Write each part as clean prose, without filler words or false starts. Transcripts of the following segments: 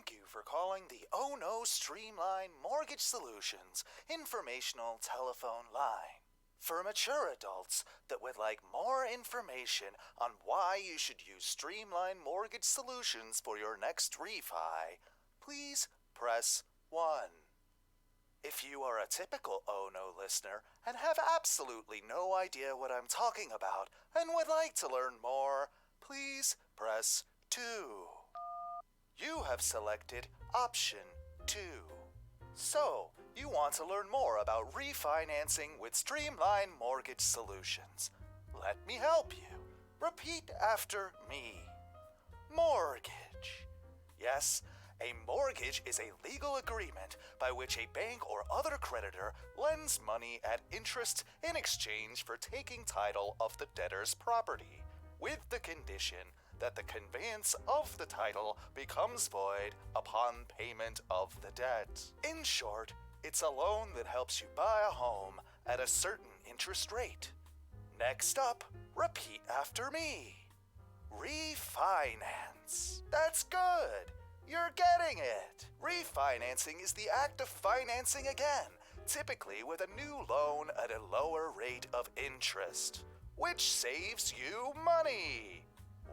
Thank you for calling the Oh No Streamline Mortgage Solutions informational telephone line. For mature adults that would like more information on why you should use Streamline Mortgage Solutions for your next refi, please press 1. If you are a typical Oh No listener and have absolutely no idea what I'm talking about and would like to learn more, please press 2. You have selected option 2. So, you want to learn more about refinancing with Streamline Mortgage Solutions. Let me help you. Repeat after me. Mortgage. Yes, a mortgage is a legal agreement by which a bank or other creditor lends money at interest in exchange for taking title of the debtor's property, with the condition that the conveyance of the title becomes void upon payment of the debt. In short, it's a loan that helps you buy a home at a certain interest rate. Next up, repeat after me. Refinance. That's good. You're getting it. Refinancing is the act of financing again, typically with a new loan at a lower rate of interest, which saves you money.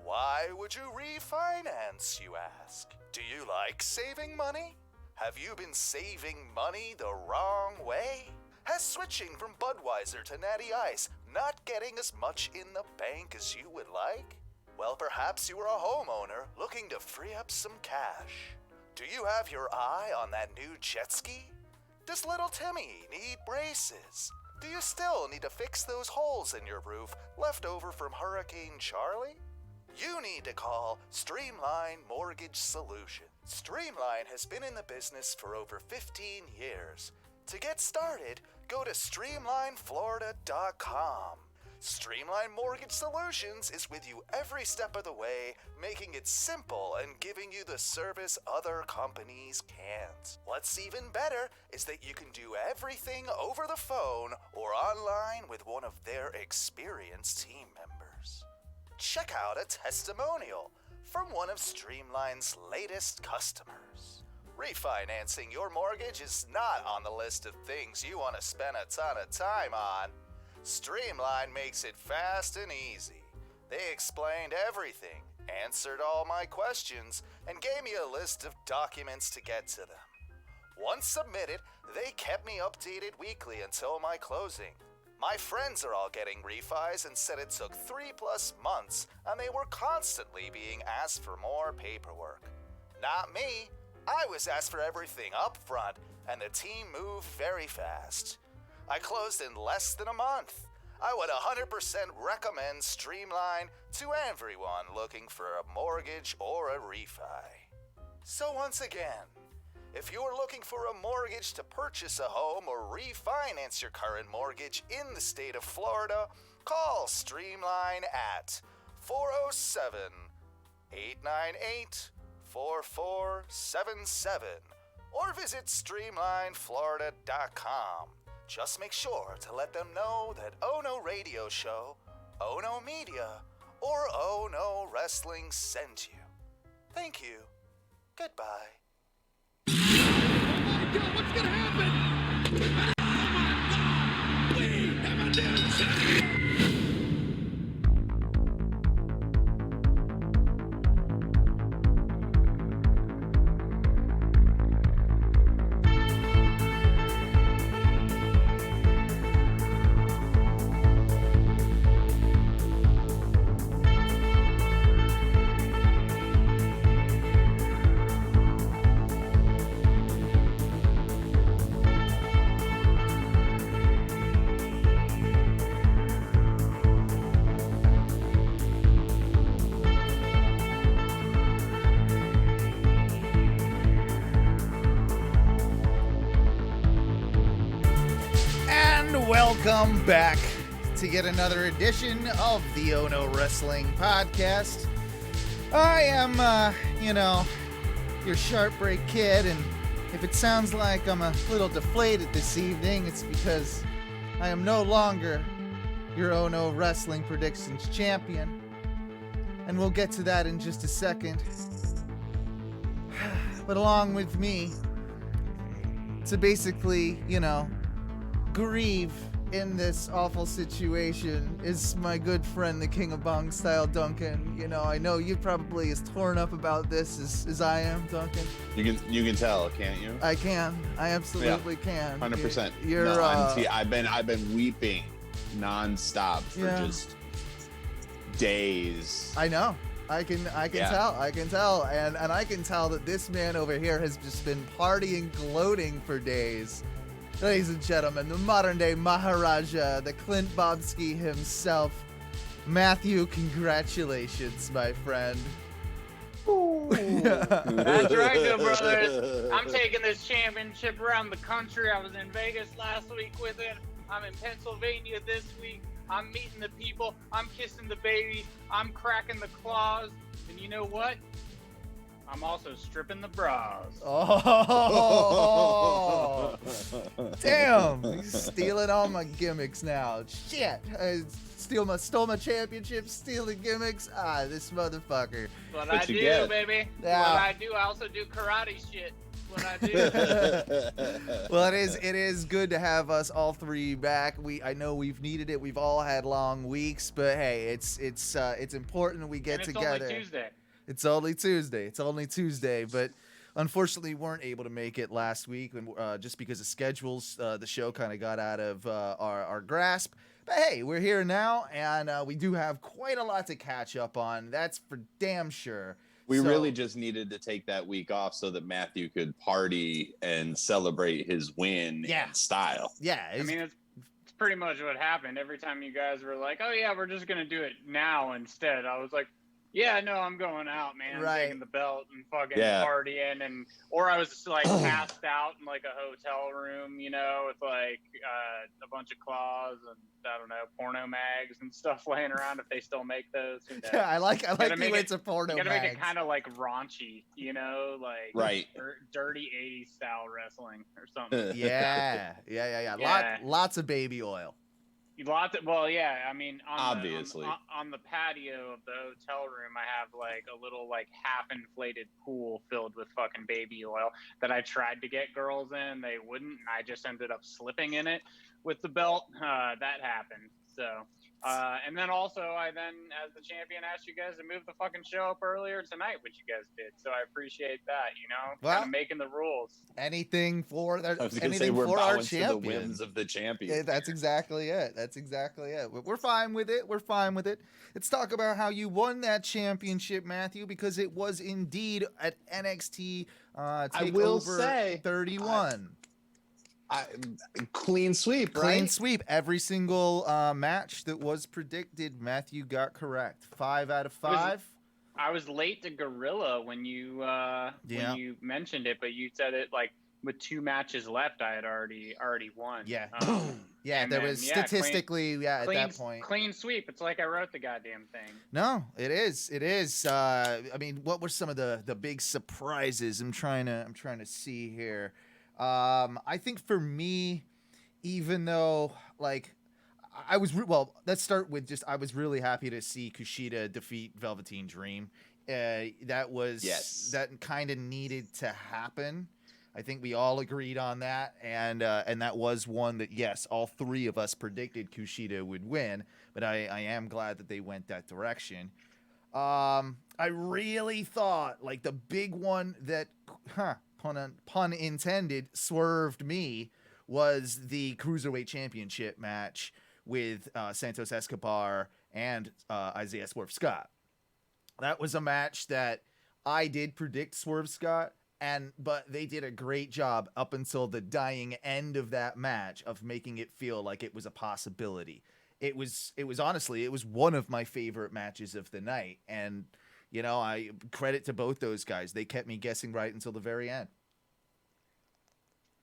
Why would you refinance, you ask? Do you like saving money? Have you been saving money the wrong way? Has switching from Budweiser to Natty Ice not getting as much in the bank as you would like? Well, perhaps you are a homeowner looking to free up some cash. Do you have your eye on that new jet ski? Does little Timmy need braces? Do you still need to fix those holes in your roof left over from Hurricane Charlie? You need to call Streamline Mortgage Solutions. Streamline has been in the business for over 15 years. To get started, go to streamlineflorida.com. Streamline Mortgage Solutions is with you every step of the way, making it simple and giving you the service other companies can't. What's even better is that you can do everything over the phone or online with one of their experienced team members. Check out a testimonial from one of Streamline's latest customers. Refinancing your mortgage is not on the list of things you want to spend a ton of time on. Streamline makes it fast and easy. They explained everything, answered all my questions, and gave me a list of documents to get to them. Once submitted, they kept me updated weekly until my closing. My friends are all getting refis and said it took 3+ months, and they were constantly being asked for more paperwork. Not me. I was asked for everything up front, and the team moved very fast. I closed in less than a month. I would 100% recommend Streamline to everyone looking for a mortgage or a refi. So once again, if you're looking for a mortgage to purchase a home or refinance your current mortgage in the state of Florida, call Streamline at 407-898-4477 or visit streamlineflorida.com. Just make sure to let them know that Oh No Radio Show, Oh No Media, or Oh No Wrestling sent you. Thank you. Goodbye. Oh my God, what's gonna happen? Oh my God, we have a new champion! Welcome back to yet another edition of the Oh No Wrestling podcast. I am, your sharp break kid, and if it sounds like I'm a little deflated this evening, it's because I am no longer your Oh No Wrestling Predictions champion, and we'll get to that in just a second. but along with me, to basically, grieve in this awful situation is my good friend, the King of Bong Style, Duncan. I know you probably as torn up about this as I am, Duncan. You can tell, can't you? I can. I absolutely can. 100%. You're. I've been weeping nonstop for just days. I know. I can tell. I can tell. And I can tell that this man over here has just been partying, gloating for days. Ladies and gentlemen, the modern day Maharaja, the Clint Bobsky himself, Matthew, congratulations, my friend. That's right, good brothers. I'm taking this championship around the country. I was in Vegas last week with it. I'm in Pennsylvania this week. I'm meeting the people. I'm kissing the baby. I'm cracking the claws. And you know what? I'm also stripping the bras. Oh, damn! He's stealing all my gimmicks now. Shit! Stole my championship, stealing gimmicks. This motherfucker. What I do, get? baby. Yeah. What I do. I also do karate shit. What I do. Well, it is good to have us all three back. I know we've needed it. We've all had long weeks, but hey, it's important we get together. It's only Tuesday, but unfortunately weren't able to make it last week, just because of schedules. The show kind of got out of our grasp. But hey, we're here now, and we do have quite a lot to catch up on. That's for damn sure. We really just needed to take that week off so that Matthew could party and celebrate his win in style. Yeah. I mean, it's pretty much what happened. Every time you guys were like, oh, yeah, we're just going to do it now instead. I was like, yeah, no, I'm going out, man. I'm taking the belt and fucking partying, or I was just like passed out in like a hotel room, with like a bunch of claws and I don't know, porno mags and stuff laying around if they still make those. Yeah, I like you went to porno mags. You gotta make it kind of like raunchy, like dirty 80s style wrestling or something. Yeah. Lots of baby oil. I mean, obviously on the patio of the hotel room, I have like a little like half inflated pool filled with fucking baby oil that I tried to get girls in. They wouldn't. And I just ended up slipping in it with the belt. That happened. So, and then also I as the champion, asked you guys to move the fucking show up earlier tonight, which you guys did. So I appreciate that, kind of making the rules. Anything for I was going to say we're bowing to the whims of the champion. Yeah, that's exactly it. We're fine with it. Let's talk about how you won that championship, Matthew, because it was indeed at NXT takeover 31. Clean sweep, right? Clean sweep. Every single match that was predicted, Matthew got correct. 5 out of 5. I was late to Gorilla when you mentioned it, but you said it like with 2 matches left, I had already won. Yeah. There was statistically, at that point. Clean sweep. It's like I wrote the goddamn thing. No, it is. I mean, what were some of the big surprises? I'm trying to see here. I think for me, even though like let's start with I was really happy to see Kushida defeat Velveteen Dream. That kind of needed to happen. I think we all agreed on that, and that was one that all 3 of us predicted Kushida would win. But I am glad that they went that direction. I really thought like the big one that, pun intended, swerved me was the Cruiserweight Championship match with Santos Escobar and Isaiah Swerve Scott. That was a match that I did predict Swerve Scott, but they did a great job up until the dying end of that match of making it feel like it was a possibility. It was honestly one of my favorite matches of the night, and I credit to both those guys. They kept me guessing right until the very end.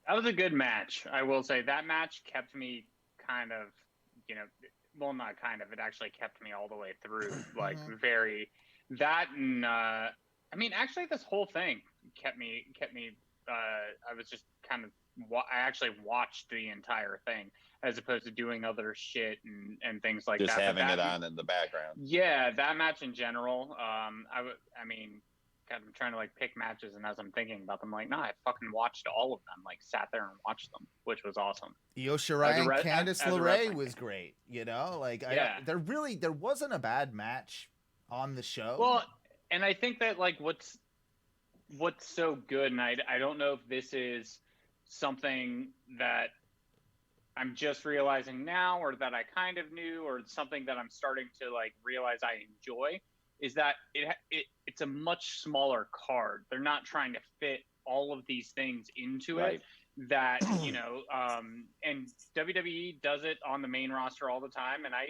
That was a good match. I will say that match kept me kind of, not kind of, it actually kept me all the way through. Like actually this whole thing kept me, I was just kind of, I actually watched the entire thing as opposed to doing other shit and things like just that. Just having it on in the background. Yeah, that match in general, God, I'm trying to like pick matches, and as I'm thinking about them, like, nah, I fucking watched all of them. Like, sat there and watched them, which was awesome. Io Shirai and Candice LeRae was great. You know, like there wasn't a bad match on the show. Well, and I think that like what's so good, and I don't know if this is something that I'm just realizing now, or that I kind of knew, or something that I'm starting to like realize I enjoy, is that it's a much smaller card. They're not trying to fit all of these things into it. That and WWE does it on the main roster all the time, and I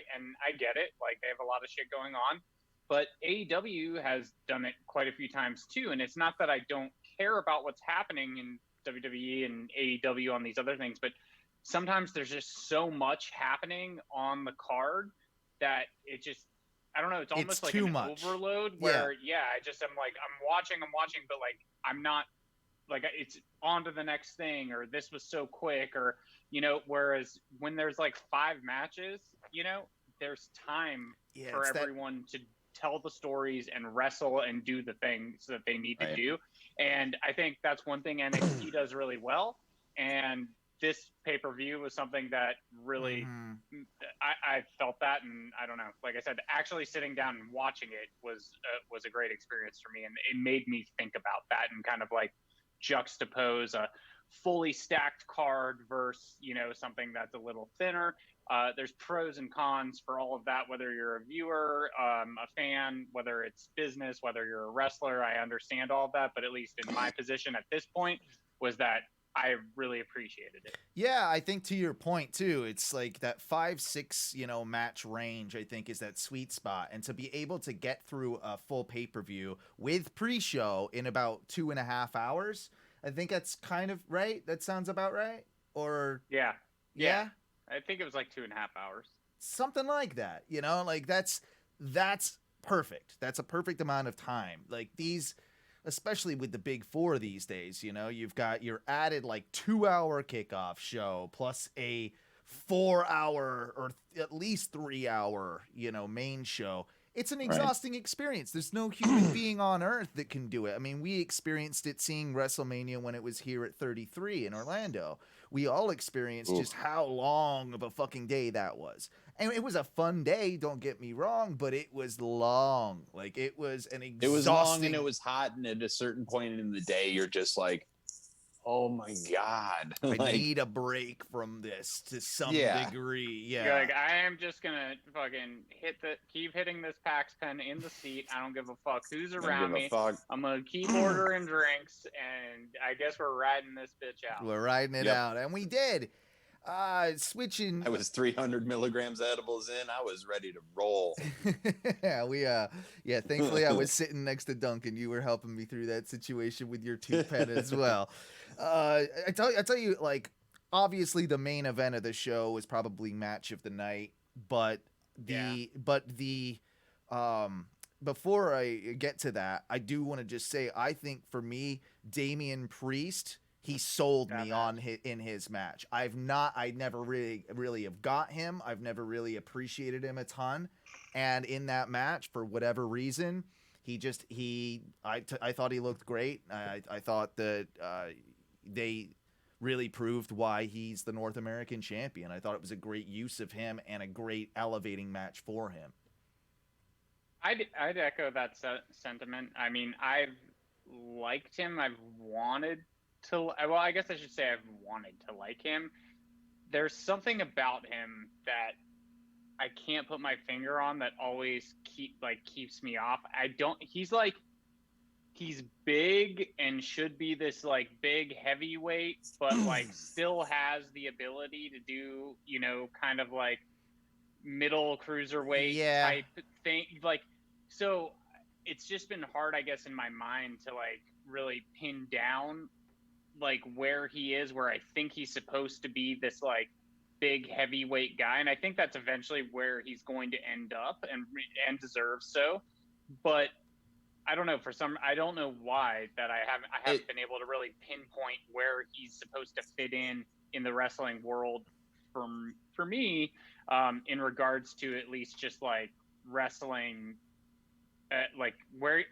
get it. Like, they have a lot of shit going on, but AEW has done it quite a few times too. And it's not that I don't care about what's happening in WWE and AEW on these other things, but sometimes there's just so much happening on the card that it just, I don't know, it's almost like too an much overload where, I'm like, I'm watching, but like, I'm not, like, it's on to the next thing, or this was so quick, or, whereas when there's like 5 matches, there's time for everyone to tell the stories and wrestle and do the things that they need to do. And I think that's one thing NXT does really well. And this pay-per-view was something that really, I felt that. And I don't know, like I said, actually sitting down and watching it was a great experience for me. And it made me think about that and kind of like juxtapose a fully stacked card versus, something that's a little thinner. There's pros and cons for all of that, whether you're a viewer, a fan, whether it's business, whether you're a wrestler. I understand all of that, but at least in my position at this point was that I really appreciated it. Yeah, I think to your point too, it's like that 5-6, match range, I think, is that sweet spot. And to be able to get through a full pay-per-view with pre-show in about 2.5 hours, I think that's kind of right. That sounds about right. Or yeah. I think it was like 2.5 hours. Something like that, like that's perfect. That's a perfect amount of time. Like these, especially with the big 4 these days, you've got your added like 2-hour kickoff show plus a 4-hour or at least 3-hour, main show. It's an exhausting experience. There's no human being on earth that can do it. I mean, we experienced it seeing WrestleMania when it was here at 33 in Orlando. We all experienced just how long of a fucking day that was. And it was a fun day, don't get me wrong, but it was long. Like, it was an exhausting... It was long and it was hot, and at a certain point in the day, you're just like, oh my God. I need a break from this to some degree. Yeah. Like, I am just gonna fucking keep hitting this PAX pen in the seat. I don't give a fuck who's around me. I'm gonna keep ordering drinks, and I guess we're riding this bitch out. We're riding it out, and we did. Switching. I was 300 milligrams edibles in. I was ready to roll. Thankfully I was sitting next to Duncan. You were helping me through that situation with your tooth pen as well. I tell you, like, obviously the main event of the show was probably match of the night, but before I get to that, I do want to just say, I think for me, Damian Priest, he sold me in his match. I never really have got him. I've never really appreciated him a ton. And in that match, for whatever reason, I thought he looked great. I thought that they really proved why he's the North American champion. I thought it was a great use of him and a great elevating match for him. I'd echo that sentiment. I mean, I've liked him. I've wanted to, well, I guess I should say I've wanted to like him. There's something about him that I can't put my finger on that always keeps me off. He's big and should be this like big heavyweight, but like still has the ability to do, kind of like middle cruiserweight type thing. Like, so it's just been hard, I guess, in my mind to like really pin down like where he is, where I think he's supposed to be this like big heavyweight guy. And I think that's eventually where he's going to end up and deserves so. But I don't know, I don't know why that I haven't been able to really pinpoint where he's supposed to fit in the wrestling world for me, in regards to at least just like wrestling like where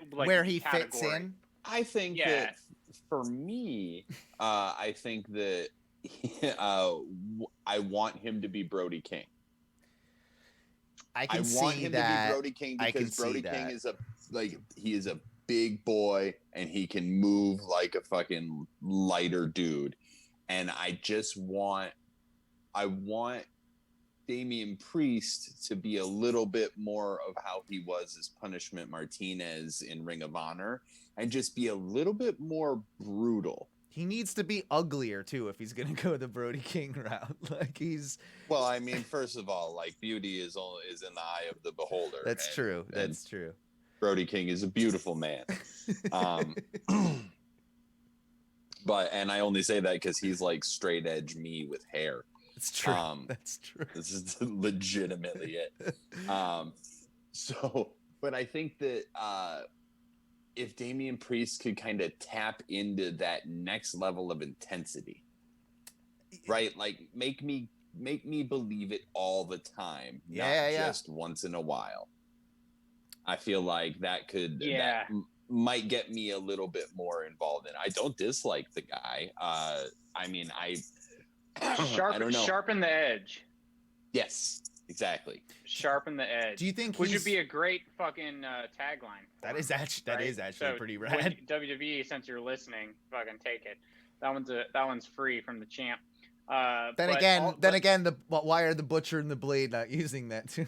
he fits category. in. I think that for me, I think that I want him to be Brody King. I want see him that. to be Brody King because Brody King is he is a big boy and he can move like a fucking lighter dude. And I want Damian Priest to be a little bit more of how he was as Punishment Martinez in Ring of Honor and just be a little bit more brutal. He needs to be uglier too if he's gonna go the Brody King route. Like he's. Well, I mean, first of all, like beauty is in the eye of the beholder. That's true. That's true. Brody King is a beautiful man. But I only say that because he's like straight edge me with hair. It's true. That's true. This is legitimately it. But I think that if Damian Priest could kind of tap into that next level of intensity, right? Like make me believe it all the time, not just once in a while. I feel like that might get me a little bit more involved in. I don't dislike the guy. I mean, I don't know. Sharpen the edge. Yes, exactly. Sharpen the edge. Do you think which would be a great fucking tagline? That is actually So pretty rad. WWE, since you're listening, fucking take it. That one's free from the champ. Why are the Butcher and the Blade not using that too?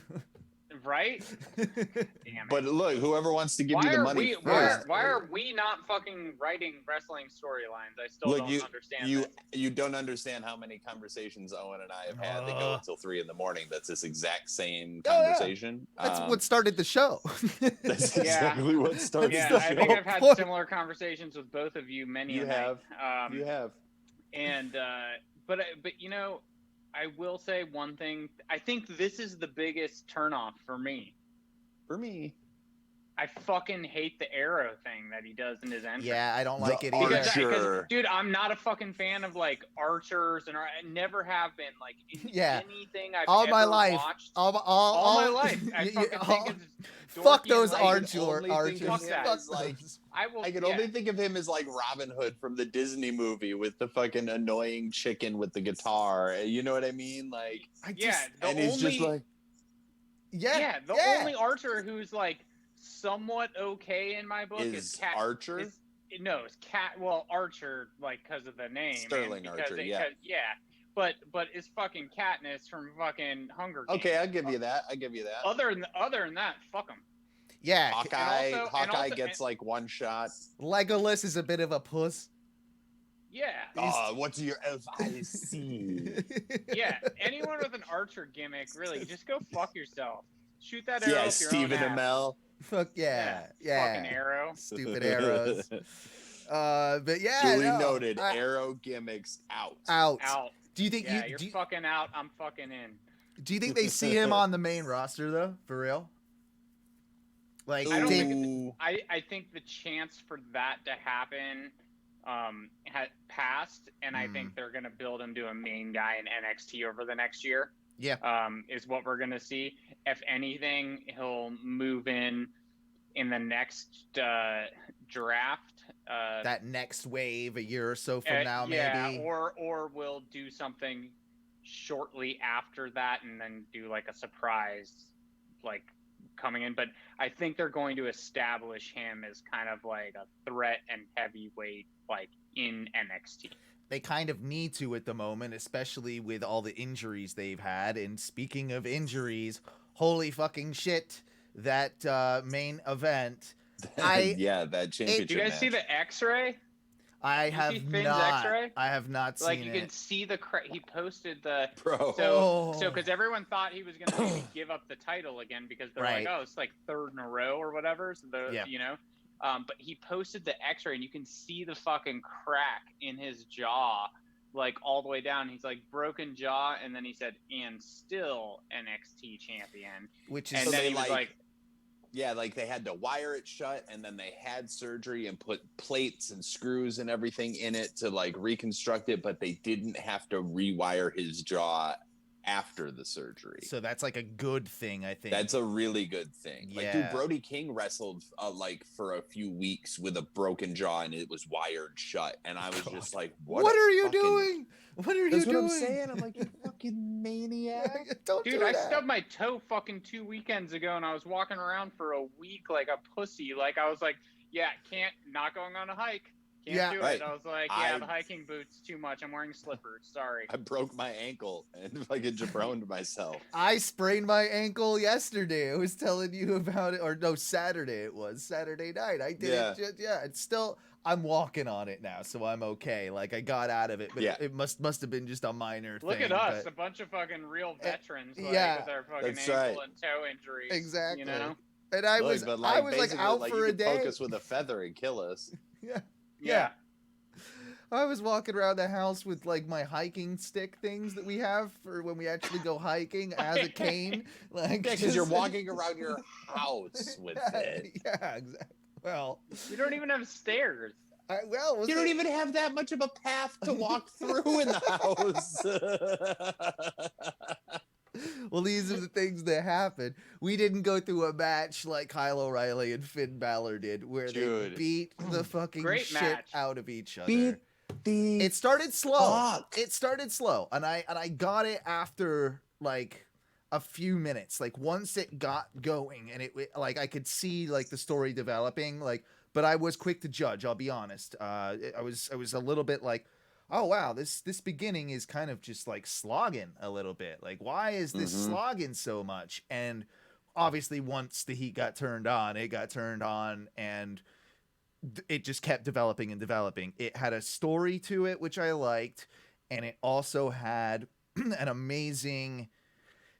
Right? Damn it. But look, whoever wants to give you the money first. Why are we not fucking writing wrestling storylines? I still don't understand. You don't understand how many conversations Owen and I have had that go until 3 a.m. That's this exact same conversation. That's what started the show. That's exactly what started the show. I think I've had similar conversations with both of you many You have. And but you know, I will say one thing. I think this is the biggest turnoff for me. I fucking hate the arrow thing that he does in his entrance. Yeah, I don't like it either. Because, dude, I'm not a fucking fan of like archers, and I never have been. Like anything I've ever watched. All my life. I fucking think it's fuck those archers. I can only think of him as like Robin Hood from the Disney movie with the fucking annoying chicken with the guitar. You know what I mean? Like, the only archer who's like somewhat okay in my book is Cat. Archer? It's Cat. Well, Archer, like because of the name. Sterling Archer, But it's fucking Katniss from fucking Hunger Games. Okay, I'll give you that. Other than that, fuck him. Yeah, Hawkeye gets like one shot. Legolas is a bit of a puss. Yeah. What's your FIC? Yeah, anyone with an archer gimmick, really, just go fuck yourself. Shoot that arrow. Yeah, Stephen Amell. Fuck yeah. Fucking arrow. Stupid arrows. But yeah. Duly noted. Arrow gimmicks out. Do you think you're fucking out? I'm fucking in. Do you think they see him on the main roster though? For real? Like, I think the chance for that to happen had passed, and I think they're gonna build him to a main guy in NXT over the next year. Yeah. Is what we're gonna see. If anything, he'll move in the next draft. That next wave, a year or so from now, maybe. Yeah, or we'll do something shortly after that, and then do like a surprise, like coming in. But I think they're going to establish him as kind of like a threat and heavyweight, like in NXT. They kind of need to at the moment, especially with all the injuries they've had. And speaking of injuries, holy fucking shit, that main event. That championship. Do you guys see the X-ray? I have not. X-ray? I have not seen it. Like you can see the he posted the bro. So because everyone thought he was going to maybe give up the title again because they're like, oh, it's like third in a row or whatever. So you know. But he posted the X-ray, and you can see the fucking crack in his jaw, like all the way down. He's like broken jaw, and then he said, "And still NXT champion." Which is, and then he was like, yeah, like they had to wire it shut, and then they had surgery and put plates and screws and everything in it to like reconstruct it, but they didn't have to rewire his jaw after the surgery. So that's like a good thing, I think. That's a really good thing. Yeah. Like, dude, Brody King wrestled like for a few weeks with a broken jaw and it was wired shut. And I was just like, what are you doing? What are you That's doing? what I'm saying. I'm like, you fucking maniac. Don't Dude, do I that. stubbed my toe fucking 2 weekends ago, and I was walking around for a week like a pussy. Like, I was like, yeah, not going on a hike. Can't do right. it. I was like, yeah, the hiking boots too much. I'm wearing slippers. Sorry. I broke my ankle and fucking jabroned myself. I sprained my ankle yesterday. I was telling you about it, or no, Saturday it was. Saturday night. I did it. It's still, I'm walking on it now, so I'm okay. Like, I got out of it, but it must have been just a minor thing. Look at us, but... a bunch of fucking real veterans, like, yeah, with our fucking that's ankle right. and toe injuries. Exactly. You know? And I was like out like, for you a could day. poke us with a feather and kill us. Yeah. I was walking around the house with like my hiking stick things that we have for when we actually go hiking as a cane. Like, because you're walking around your house with it. Yeah, exactly. Well, You don't even have stairs. You don't even have that much of a path to walk through in the house. Well, these are the things that happen. We didn't go through a match like Kyle O'Reilly and Finn Balor did, where they beat the fucking Great shit match. out of each other. It started slow. Fuck. It started slow, and I got it after like a few minutes. Like, once it got going, and it like I could see like the story developing. Like, but I was quick to judge. I'll be honest. I was a little bit like, oh wow, this beginning is kind of just like slogging a little bit. Like, why is this slogging so much? And obviously, once the heat got turned on, it got turned on, and it just kept developing and developing. It had a story to it, which I liked, and it also had an amazing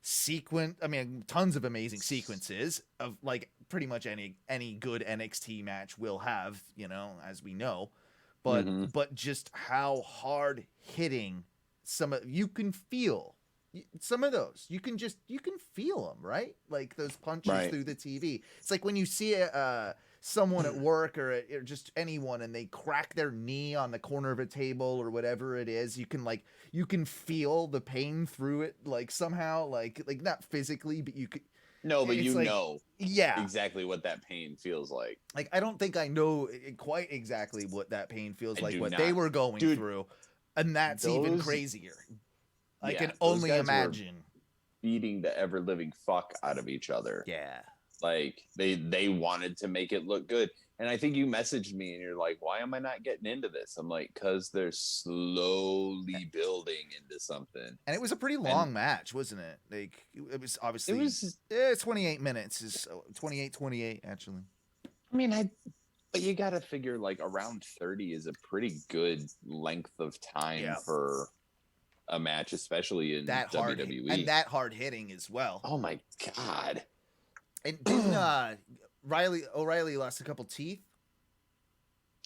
sequence. I mean, tons of amazing sequences of like pretty much any good NXT match will have, you know, as we know. But just how hard hitting you can feel some of those. You can feel them, right? Like those punches through the TV. It's like when you see someone at work or just anyone and they crack their knee on the corner of a table or whatever it is, you can feel the pain through it, like somehow, like not physically, but you could. No, but you like, know yeah, exactly what that pain feels like. Like, I don't think I know quite exactly what that pain feels I like, do what not. they were going Dude, through. And that's even those- crazier. I Yeah, can those only guys were imagine. Beating the ever living fuck out of each other. Yeah. Like they wanted to make it look good. And I think you messaged me and you're like, why am I not getting into this? I'm like, because they're slowly building into something. And it was a pretty long match, wasn't it? Like, it was obviously. It was. 28 minutes. Is 28, actually. I mean, but you got to figure like around 30 is a pretty good length of time for a match, especially in that WWE. And that hard hitting as well. Oh my God. And didn't O'Reilly lost a couple teeth?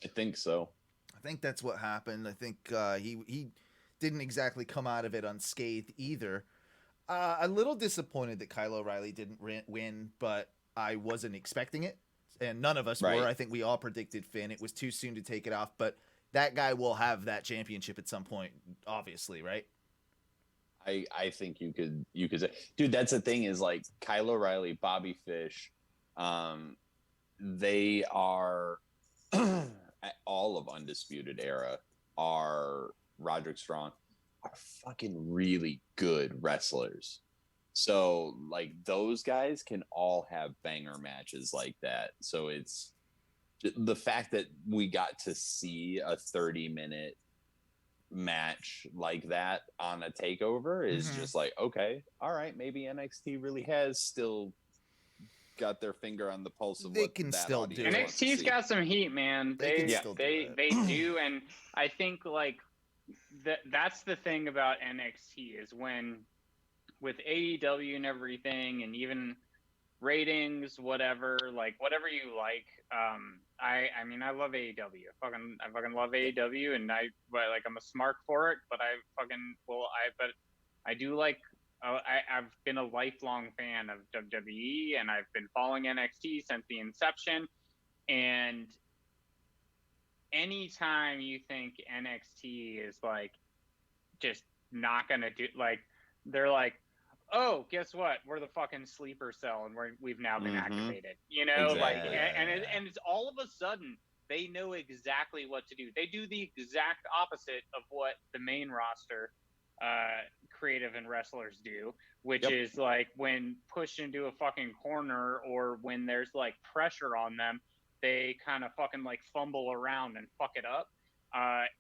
I think so. I think that's what happened. I think he didn't exactly come out of it unscathed either. A little disappointed that Kyle O'Reilly didn't win, but I wasn't expecting it. And none of us were. I think we all predicted Finn. It was too soon to take it off, but that guy will have that championship at some point, obviously, right? I think you could say, dude, that's the thing is like Kyle O'Reilly, Bobby Fish, they are all of Undisputed Era are Roderick Strong are fucking really good wrestlers. So like those guys can all have banger matches like that. So it's the fact that we got to see a 30-minute match like that on a takeover is just like, okay, all right, maybe NXT really has still got their finger on the pulse of they what can that still audience do. wants to NXT's see. got some heat, man. They do, and I think like that's the thing about NXT is when with AEW and everything, and even ratings, whatever you like. I mean, I love AEW. I fucking love AEW, and I'm a smart for it. But I do like. I've been a lifelong fan of WWE, and I've been following NXT since the inception. And anytime you think NXT is like just not gonna do, like they're like, oh, guess what? We're the fucking sleeper cell, and we've now been activated. You know, like, Exactly. and it's all of a sudden they know exactly what to do. They do the exact opposite of what the main roster creative and wrestlers do, which is like when pushed into a fucking corner or when there's like pressure on them, they kind of fucking like fumble around and fuck it up.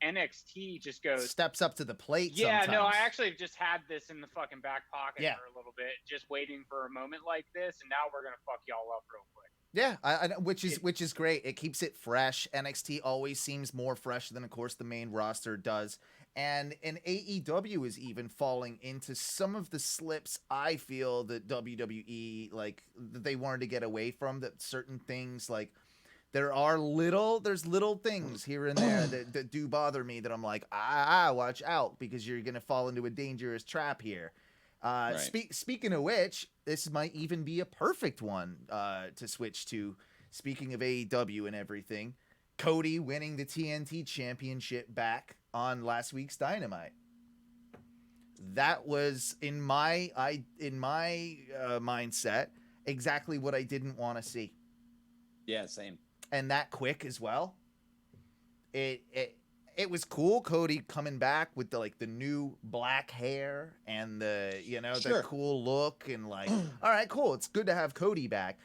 NXT just goes steps up to the plate. Yeah, sometimes. no, I actually just had this in the fucking back pocket Yeah. for a little bit, just waiting for a moment like this, and now we're gonna fuck y'all up real quick. Yeah, I which is great. It keeps it fresh. NXT always seems more fresh than, of course, the main roster does. And AEW is even falling into some of the slips I feel that WWE, like, that they wanted to get away from, that certain things, like, there's little things here and there that do bother me that I'm like, watch out, because you're going to fall into a dangerous trap here. Speaking of which, this might even be a perfect one to switch to. Speaking of AEW and everything, Cody winning the TNT Championship back on last week's Dynamite. That was in my mindset exactly what I didn't want to see. Yeah, same. And that quick as well. It was cool. Cody coming back with the new black hair and the cool look, and like, all right, cool. It's good to have Cody back.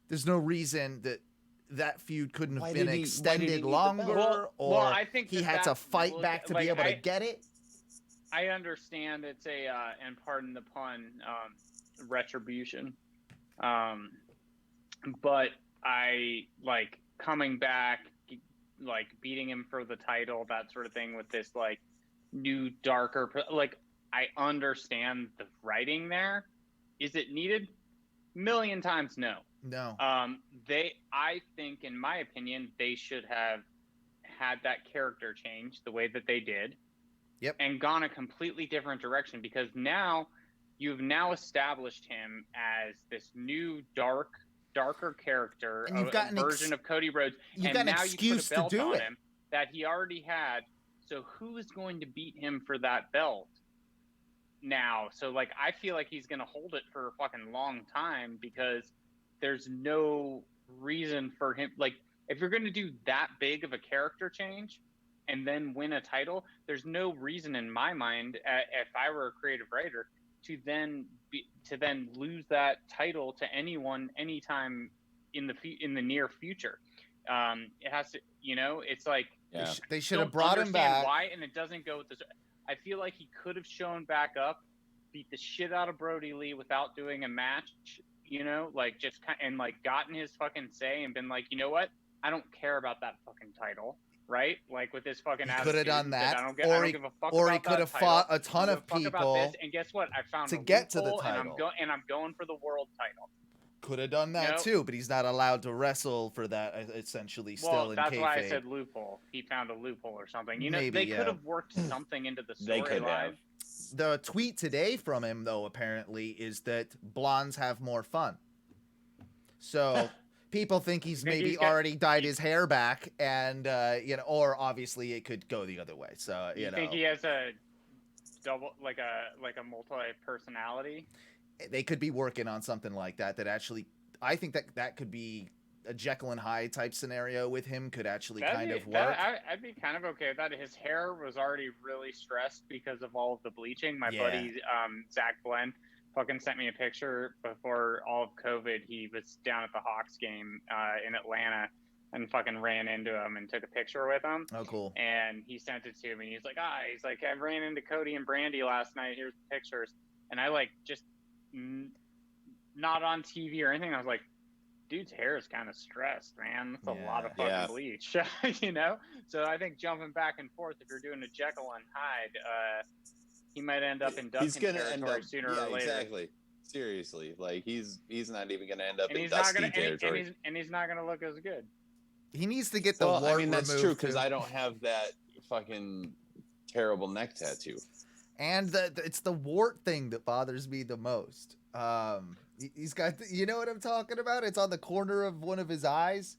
There's no reason that feud couldn't have been extended longer, or I think he had to fight back to be able to get it. I understand it's a and pardon the pun, retribution. But I like coming back, like beating him for the title, that sort of thing, with this like new darker, like, I understand the writing there. Is it needed? Million times no. No. I think, in my opinion, they should have had that character change the way that they did. Yep. And gone a completely different direction, because now you've established him as this new darker character, and you've got a version of Cody Rhodes, you've got an excuse to do it him that he already had. So who is going to beat him for that belt now? So like, I feel like he's going to hold it for a fucking long time, because there's no reason for him. Like, if you're going to do that big of a character change and then win a title, there's no reason in my mind, if I were a creative writer, to then lose that title to anyone anytime in the near future. It has to, it's like, they should have brought him back. Why? And it doesn't go with this. I feel like he could have shown back up, beat the shit out of Brody Lee without doing a match, like, just and like gotten his fucking say and been like, you know what? I don't care about that fucking title, right? Like, with this fucking he could have done that, I don't give a fuck or about he could have fought a ton of people. And guess what? I found to a get to the loophole, title, and I'm going for the world title. Could have done that too, but he's not allowed to wrestle for that. Essentially, still in kayfabe. That's why I said loophole. He found a loophole or something. Maybe, they could have worked something into the storyline. The tweet today from him, though, apparently, is that blondes have more fun. So people think he's already dyed his hair back, and or obviously it could go the other way. So you think he has a double, like a multi-personality? They could be working on something like that. That actually, I think that could be a Jekyll and Hyde type scenario with him. Could actually kind of work. I'd be kind of okay with that. His hair was already really stressed because of all of the bleaching. My buddy Zach Glenn fucking sent me a picture before all of COVID. He was down at the Hawks game in Atlanta and fucking ran into him and took a picture with him. Oh, cool. And he sent it to me. He's like, I ran into Cody and Brandy last night. Here's the pictures. And I like just not on TV or anything. I was like, dude's hair is kind of stressed, man. That's a lot of fucking bleach, So I think jumping back and forth, if you're doing a Jekyll and Hyde, he might end up in Dustin territory sooner or later. Exactly. Seriously, like he's not even going to end up in Dusty territory, and he's not going to look as good. He needs to get the wart removed. That's true, because I don't have that fucking terrible neck tattoo. And it's the wart thing that bothers me the most. He's got, you know what I'm talking about? It's on the corner of one of his eyes.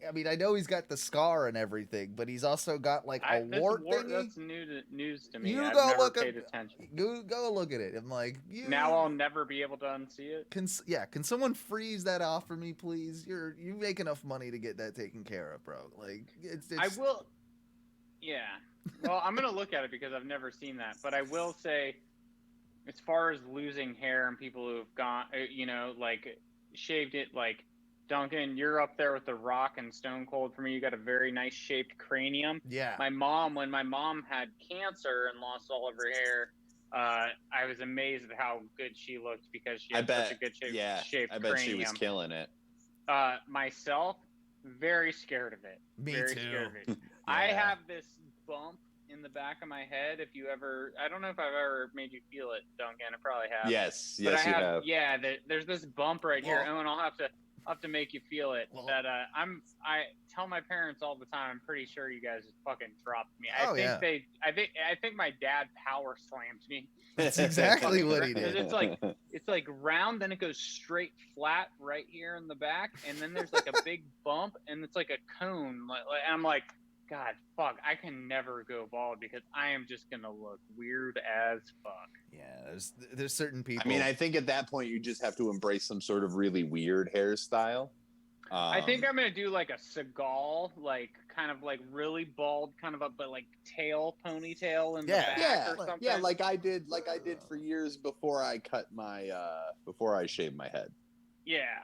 I mean, I know he's got the scar and everything, but he's also got like a wart thingy. That's news to me. You I've go never look paid at, attention. go look at it. I'm like, Now I'll never be able to unsee it. Can someone freeze that off for me, please? You make enough money to get that taken care of, bro. Like, it's I will. Yeah. Well, I'm gonna look at it because I've never seen that, but I will say, as far as losing hair and people who've gone, like shaved it, like Duncan, you're up there with The Rock and Stone Cold for me. You got a very nice shaped cranium. Yeah. When my mom had cancer and lost all of her hair, I was amazed at how good she looked because she had such a good shaped cranium. I bet she was killing it. Myself, very scared of it. Me very too. Scared of it. I have this bump in the back of my head. I don't know if I've ever made you feel it, Duncan. I probably have. Yes, you have. Yeah, there's this bump right here. Owen, I'll have to make you feel it. I tell my parents all the time. I'm pretty sure you guys just fucking dropped me. I think my dad power slammed me. That's exactly what he did. It's like round, then it goes straight flat right here in the back, and then there's like a big bump, and it's like a cone. And I'm like, God, fuck! I can never go bald because I am just gonna look weird as fuck. Yeah, there's certain people. I mean, I think at that point you just have to embrace some sort of really weird hairstyle. I think I'm gonna do like a Seagal, like kind of like really bald, kind of but like ponytail in the back or something. Yeah, like I did for years before I cut my before I shaved my head. Yeah.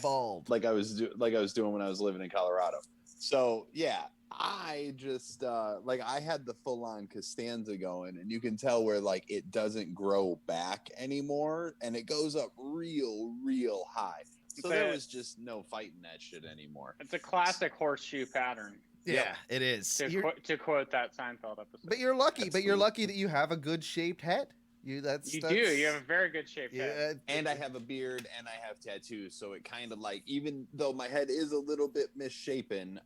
Bald. Like I was doing when I was living in Colorado. So yeah. I just I had the full-on Costanza going, and you can tell where like it doesn't grow back anymore, and it goes up real high. So there was just no fighting that shit anymore. It's a classic horseshoe pattern. Yeah, it is. To quote that Seinfeld episode. But you're lucky. But you're lucky that you have a good shaped head. You do. You have a very good shaped head. And I have a beard and I have tattoos, so it kind of like, even though my head is a little bit misshapen,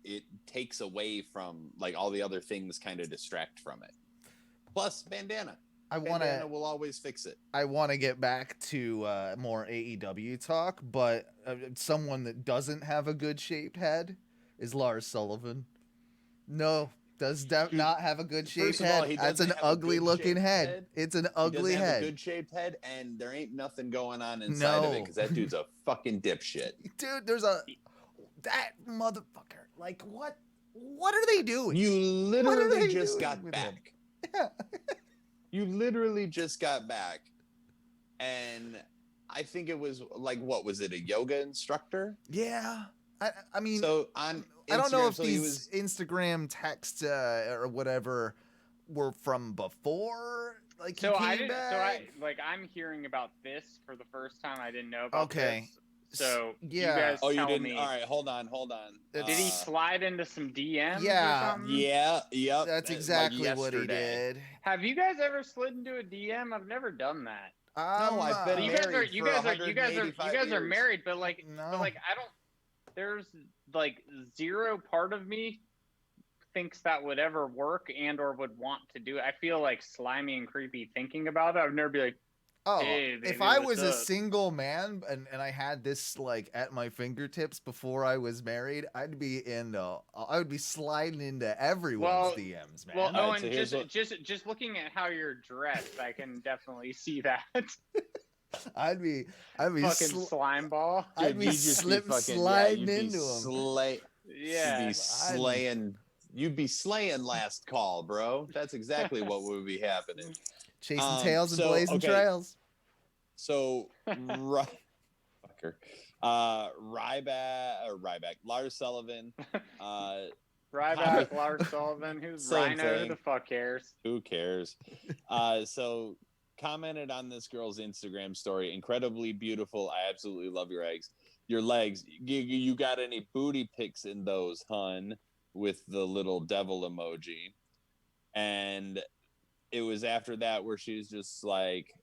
it takes away from like all the other things kind of distract from it. Plus bandana. Bandana will always fix it. I want to get back to more AEW talk, but someone that doesn't have a good shaped head is Lars Sullivan. No. Does not have a good shaped head. That's an ugly looking head. It's an ugly head. He doesn't have a good shaped head, and there ain't nothing going on inside of it because that dude's a fucking dipshit. Dude, that motherfucker. Like, what are they doing? You literally just got back. Yeah. You literally just got back, and I think it was like, what was it? A yoga instructor? Yeah. I mean, so on Instagram, I don't know if these Instagram texts or whatever were from before. Like, I'm hearing about this for the first time. I didn't know about this. So yeah. You guys you didn't? Me. All right, hold on. Did he slide into some DMs? Yeah. Or something? Yeah. Yep. That's exactly what he did. Have you guys ever slid into a DM? I've never done that. No, I've been married. You guys are married, but I don't. There's like zero part of me thinks that would ever work and or would want to do it. I feel like slimy and creepy thinking about it. I'd never be like, hey, baby, if I was a single man and I had this like at my fingertips before I was married, I would be sliding into everyone's DMs, man. Well, Owen, just looking at how you're dressed, I can definitely see that. I'd be fucking slime ball. I'd be sliding into him. You'd be slaying last call, bro. That's exactly what would be happening. Chasing tails and blazing trails. So, Ryback, Lars Sullivan. Ryback, Lars Sullivan. Who's Rhino? Who the fuck cares? Who cares? So, commented on this girl's Instagram story. Incredibly beautiful. I absolutely love your legs. You got any booty pics in those, hun? With the little devil emoji. And it was after that where she was just like,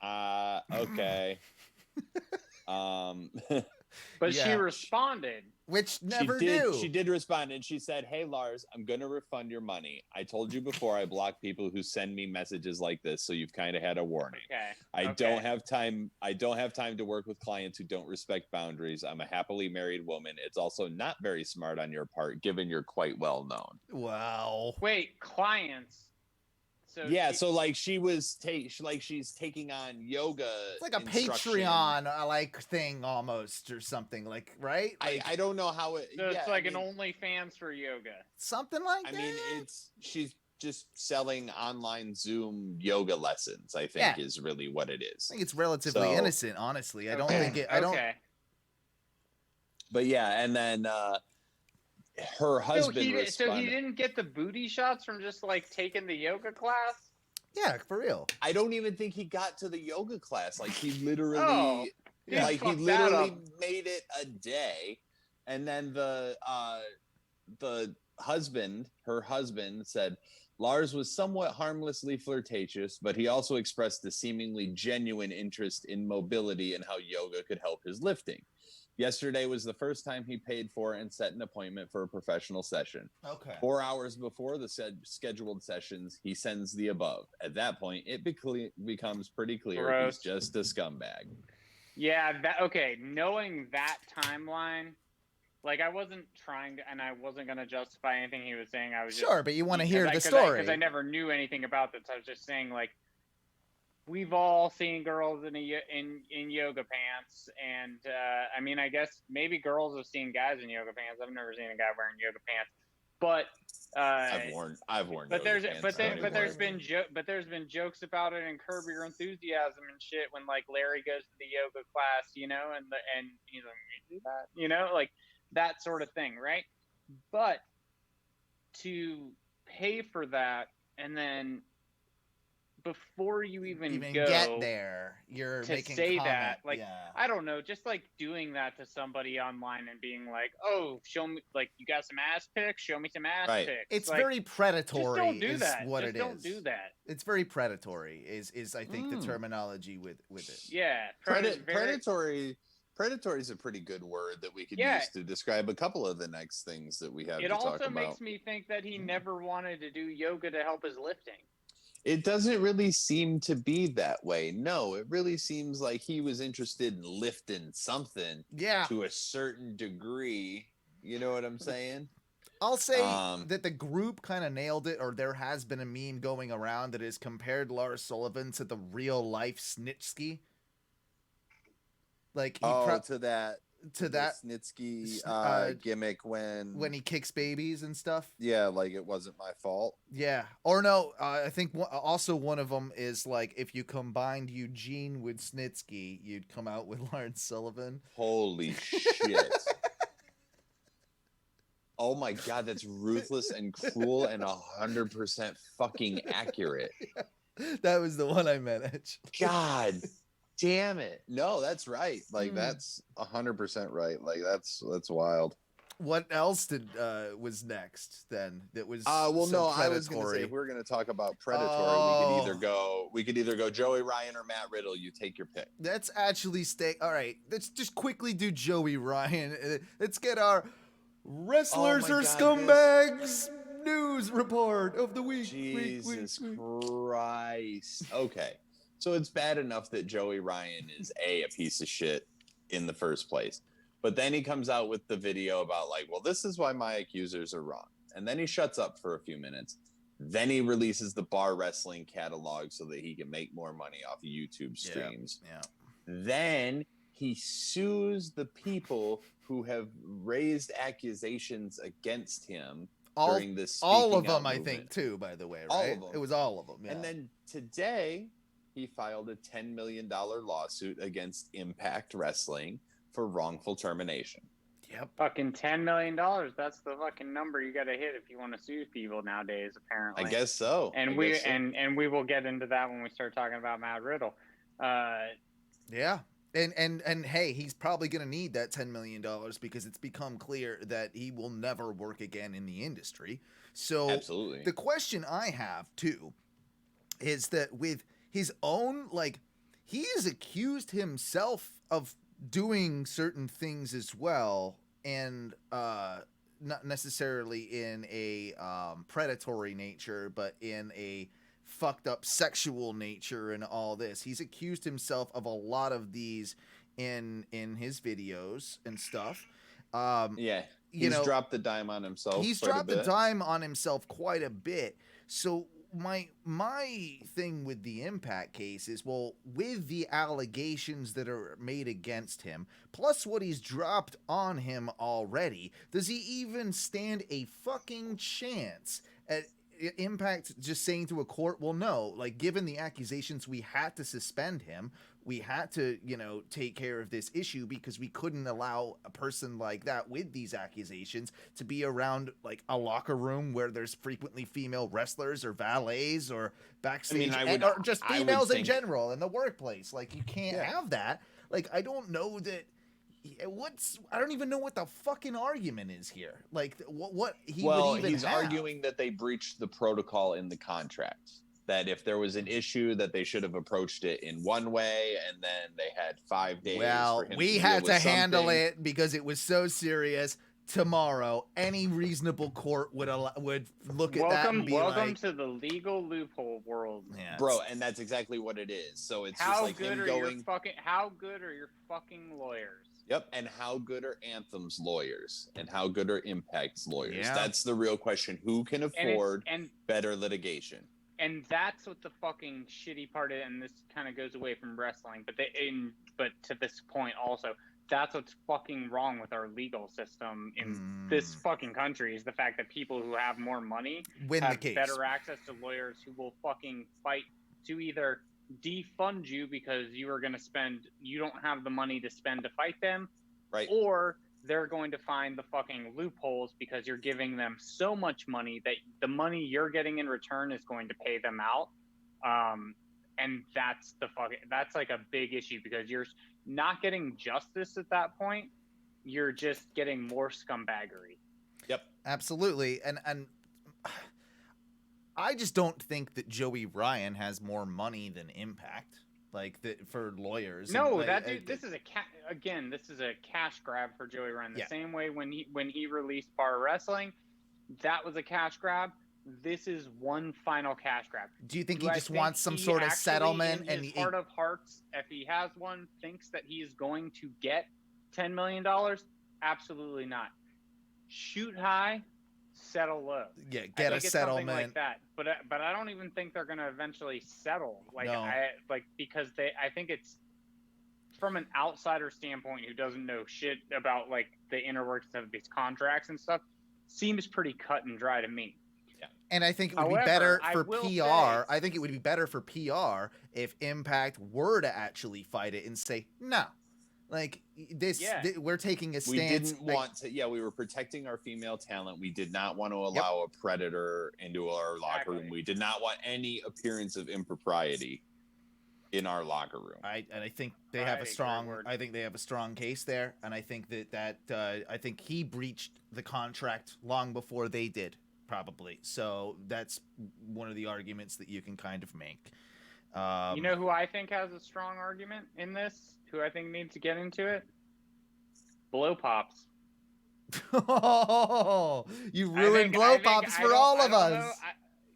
okay. But she Yeah. responded. Which never she did, do. She did respond, and she said, "Hey, Lars, I'm going to refund your money. I told you before I block people who send me messages like this, so you've kind of had a warning. Okay. I don't have time to work with clients who don't respect boundaries. I'm a happily married woman. It's also not very smart on your part, given you're quite well known." Wow. Wait, clients. So Yeah, so like she's taking on yoga. It's like a instruction. Patreon like thing almost or something like, right? Like, I don't know how it. So yeah, it's like I mean, an OnlyFans for yoga. something like I that. mean, she's just selling online Zoom yoga lessons. I think is really what it is. I think it's relatively innocent, honestly. I don't think it. I don't. Okay. But yeah, and then her husband responded. So he didn't get the booty shots from just like taking the yoga class? Yeah, for real. I don't even think he got to the yoga class. Like he literally, Oh, he fucked literally that up. made it a day, and then the husband, her husband, said Lars was somewhat harmlessly flirtatious, but he also expressed a seemingly genuine interest in mobility and how yoga could help his lifting. Yesterday was the first time he paid for and set an appointment for a professional session. Okay. 4 hours before the scheduled sessions, he sends the above. At that point, it becomes pretty clear Gross. he's just a scumbag. Yeah, knowing that timeline, like I wasn't trying to, and I wasn't going to justify anything he was saying. I was Sure, just, but you want to hear the story. because I never knew anything about this. I was just saying, like, we've all seen girls in yoga pants, and I mean, I guess maybe girls have seen guys in yoga pants. I've never seen a guy wearing yoga pants, but I've worn. But yoga pants there's been jokes about it in Curb Your Enthusiasm and shit when like Larry goes to the yoga class, you know, and he's like, "You do that," you know, like that sort of thing, right? But to pay for that and then before you even go get there, you're to making say comment. that, like, yeah. I don't know, just like doing that to somebody online and being like, "Oh, show me, like, you got some ass pics? Show me some ass pics." It's like, very predatory. just don't do is that. What just it don't is. do that. It's very predatory. Is I think the terminology with it. Yeah, predatory. Predatory is a pretty good word that we could use to describe a couple of the next things that we have to talk about. It also makes me think that he never wanted to do yoga to help his lifting. It doesn't really seem to be that way. No, it really seems like he was interested in lifting something to a certain degree. You know what I'm saying? I'll say that the group kind of nailed it, or there has been a meme going around that has compared Lars Sullivan to the real life Snitsky. Like to that Snitsky gimmick when he kicks babies and stuff. Yeah, like it wasn't my fault. Yeah, or no, I think also one of them is like if you combined Eugene with Snitsky, you'd come out with Lars Sullivan. Holy shit! Oh my god, that's ruthless and cruel and 100% fucking accurate. Yeah, that was the one I meant. Actually. God. Damn it. No, that's right. Like that's 100% right. Like that's wild. What else was next then that was I was predatory? gonna say if we're gonna talk about predatory, we could either go Joey Ryan or Matt Riddle. You take your pick. Let's actually all right, let's just quickly do Joey Ryan. Let's get our wrestlers or scumbags news report of the week. Jesus Christ. Okay. So it's bad enough that Joey Ryan is a piece of shit in the first place. But then he comes out with the video about like, well, this is why my accusers are wrong. And then he shuts up for a few minutes. Then he releases the bar wrestling catalog so that he can make more money off of YouTube streams. Yeah. Then he sues the people who have raised accusations against him during this. All of them, I think, too, by the way, right? All of them. It was all of them. Yeah. And then today he filed a $10 million lawsuit against Impact Wrestling for wrongful termination. Yep. Fucking $10 million. That's the fucking number you got to hit if you want to sue people nowadays, apparently. I guess so. And we will get into that when we start talking about Matt Riddle. Yeah. And hey, he's probably going to need that $10 million because it's become clear that he will never work again in the industry. So absolutely. The question I have too is that with his own, like, he has accused himself of doing certain things as well, and not necessarily in a predatory nature, but in a fucked up sexual nature and all this. He's accused himself of a lot of these in his videos and stuff. He's dropped the dime on himself. He's dropped the dime on himself quite a bit. So my thing with the Impact case is, well, with the allegations that are made against him, plus what he's dropped on him already, does he even stand a fucking chance at Impact just saying to a court, well, no, like, given the accusations, we had to suspend him. We had to, take care of this issue because we couldn't allow a person like that with these accusations to be around, like, a locker room where there's frequently female wrestlers or valets or backstage, or just females in general in the workplace. Like, you can't have that. Like, I don't know that. I don't even know what the fucking argument is here. Like, what he would even he's have. arguing that they breached the protocol in the contract. That if there was an issue, that they should have approached it in one way, and then they had 5 days. Well, for him we to had deal to with handle something. it because it was so serious. Tomorrow, any reasonable court would look at that and be welcome like, to the legal loophole world, yeah, Bro, and that's exactly what it is. So it's how just like good him are going. how good are your fucking lawyers? Yep, and how good are Anthem's lawyers, and how good are Impact's lawyers? Yeah. That's the real question. Who can afford better litigation? And that's what the fucking shitty part is, and this kind of goes away from wrestling, but to this point also, that's what's fucking wrong with our legal system in this fucking country, is the fact that people who have more money have better access to lawyers who will fucking fight to either defund you because you don't have the money to spend to fight them, right? Or they're going to find the fucking loopholes because you're giving them so much money that the money you're getting in return is going to pay them out. And that's like a big issue because you're not getting justice at that point. You're just getting more scumbaggery. Yep, absolutely. And I just don't think that Joey Ryan has more money than Impact, like for lawyers. No, this is a cash grab for Joey Ryan. The same way when he released Bar Wrestling, that was a cash grab. This is one final cash grab. Do you think he just wants some sort of settlement? In his heart of hearts, if he has one, thinks that he is going to get $10 million? Absolutely not. Shoot high, settle low. Yeah, get a settlement like that. But I don't even think they're going to eventually settle. Because I think it's from an outsider standpoint who doesn't know shit about like the inner workings of these contracts and stuff. Seems pretty cut and dry to me. And I think it would be better for PR. I think it would be better for PR if Impact were to actually fight it and say, no, like this, we're taking a stance. We didn't want to. Yeah, we were protecting our female talent. We did not want to allow a predator into our locker room. We did not want any appearance of impropriety in our locker room. I think they have a strong. I think they have a strong case there, and I think that I think he breached the contract long before they did. Probably. So that's one of the arguments that you can kind of make. You know who I think has a strong argument in this? Who I think needs to get into it? Blow Pops. Oh, you ruined Blow Pops for all of us.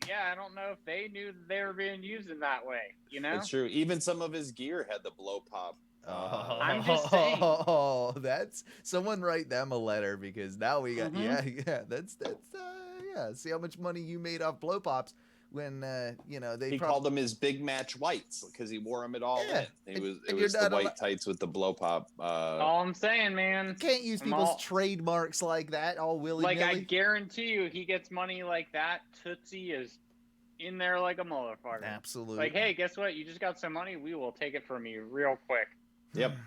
I don't know if they knew that they were being used in that way. You know, it's true. Even some of his gear had the Blow Pop. I'm just saying. Oh, that's someone write them a letter because now we got that's see how much money you made off Blow Pops when they called them his big match whites because he wore them at all in. It was the white tights with the Blow Pop. All I'm saying, man, you can't use people's trademarks like that all willy-nilly. Like I guarantee you, he gets money like that. Tootsie is in there like a motherfucker. Absolutely. Like, hey, guess what? You just got some money. We will take it from you real quick. Yep.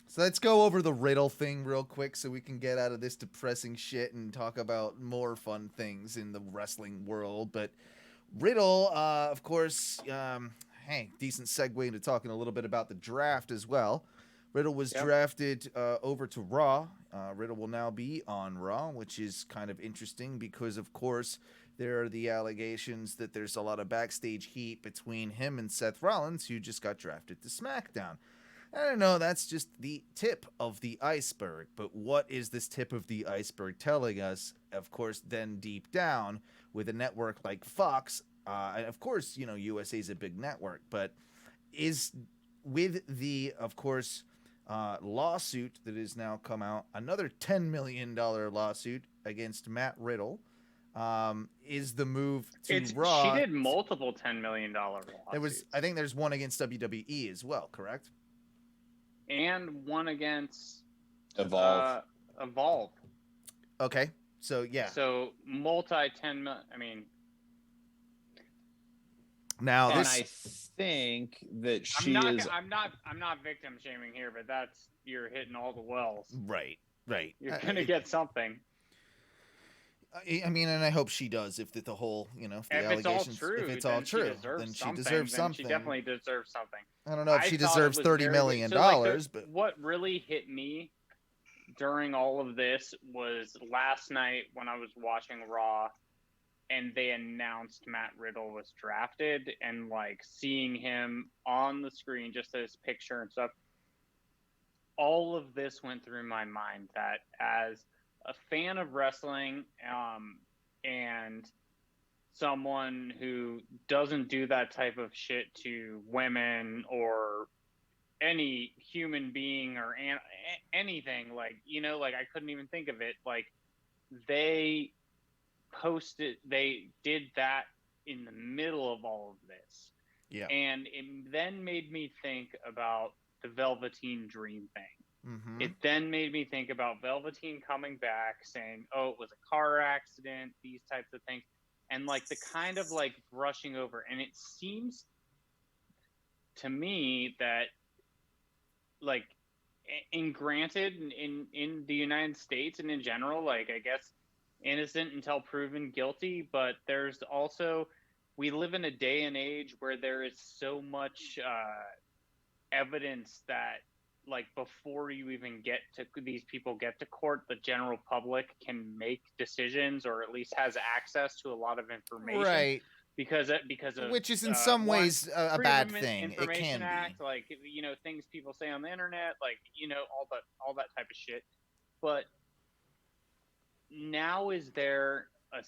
So let's go over the Riddle thing real quick so we can get out of this depressing shit and talk about more fun things in the wrestling world. But Riddle, of course, decent segue into talking a little bit about the draft as well. Riddle was drafted over to Raw. Riddle will now be on Raw, which is kind of interesting because, of course, there are the allegations that there's a lot of backstage heat between him and Seth Rollins, who just got drafted to SmackDown. I don't know, that's just the tip of the iceberg. But what is this tip of the iceberg telling us? Of course, then deep down with a network like Fox, and of course, USA is a big network, but is with the, of course, lawsuit that has now come out, another $10 million lawsuit against Matt Riddle, is the move to Raw. She did multiple $10 million lawsuits. I think there's one against WWE as well, correct? And one against Evolve. Evolve. Okay, so yeah. So multi 10 million. I mean, now and this. I think that I'm not victim shaming here, but you're hitting all the wells. Right. You're gonna get something. I mean, and I hope she does. If the whole, if the allegations, if it's all true, then she deserves something. She definitely deserves something. I don't know if she deserves $30 million, but what really hit me during all of this was last night when I was watching Raw, and they announced Matt Riddle was drafted, and like seeing him on the screen, just his picture and stuff. All of this went through my mind that as a fan of wrestling, and someone who doesn't do that type of shit to women or any human being or anything, like I couldn't even think of it. Like they did that in the middle of all of this. Yeah. And it then made me think about the Velveteen Dream thing. Mm-hmm. It then made me think about Velveteen coming back saying, oh, it was a car accident, these types of things. And like the kind of like brushing over. And it seems to me that like granted in the United States and in general, like I guess innocent until proven guilty, but there's also, we live in a day and age where there is so much evidence that like before you even these people get to court, the general public can make decisions or at least has access to a lot of information. Right. Because of which is in some ways a bad thing. It can Act, be. like things people say on the internet, like all that type of shit. But now is there a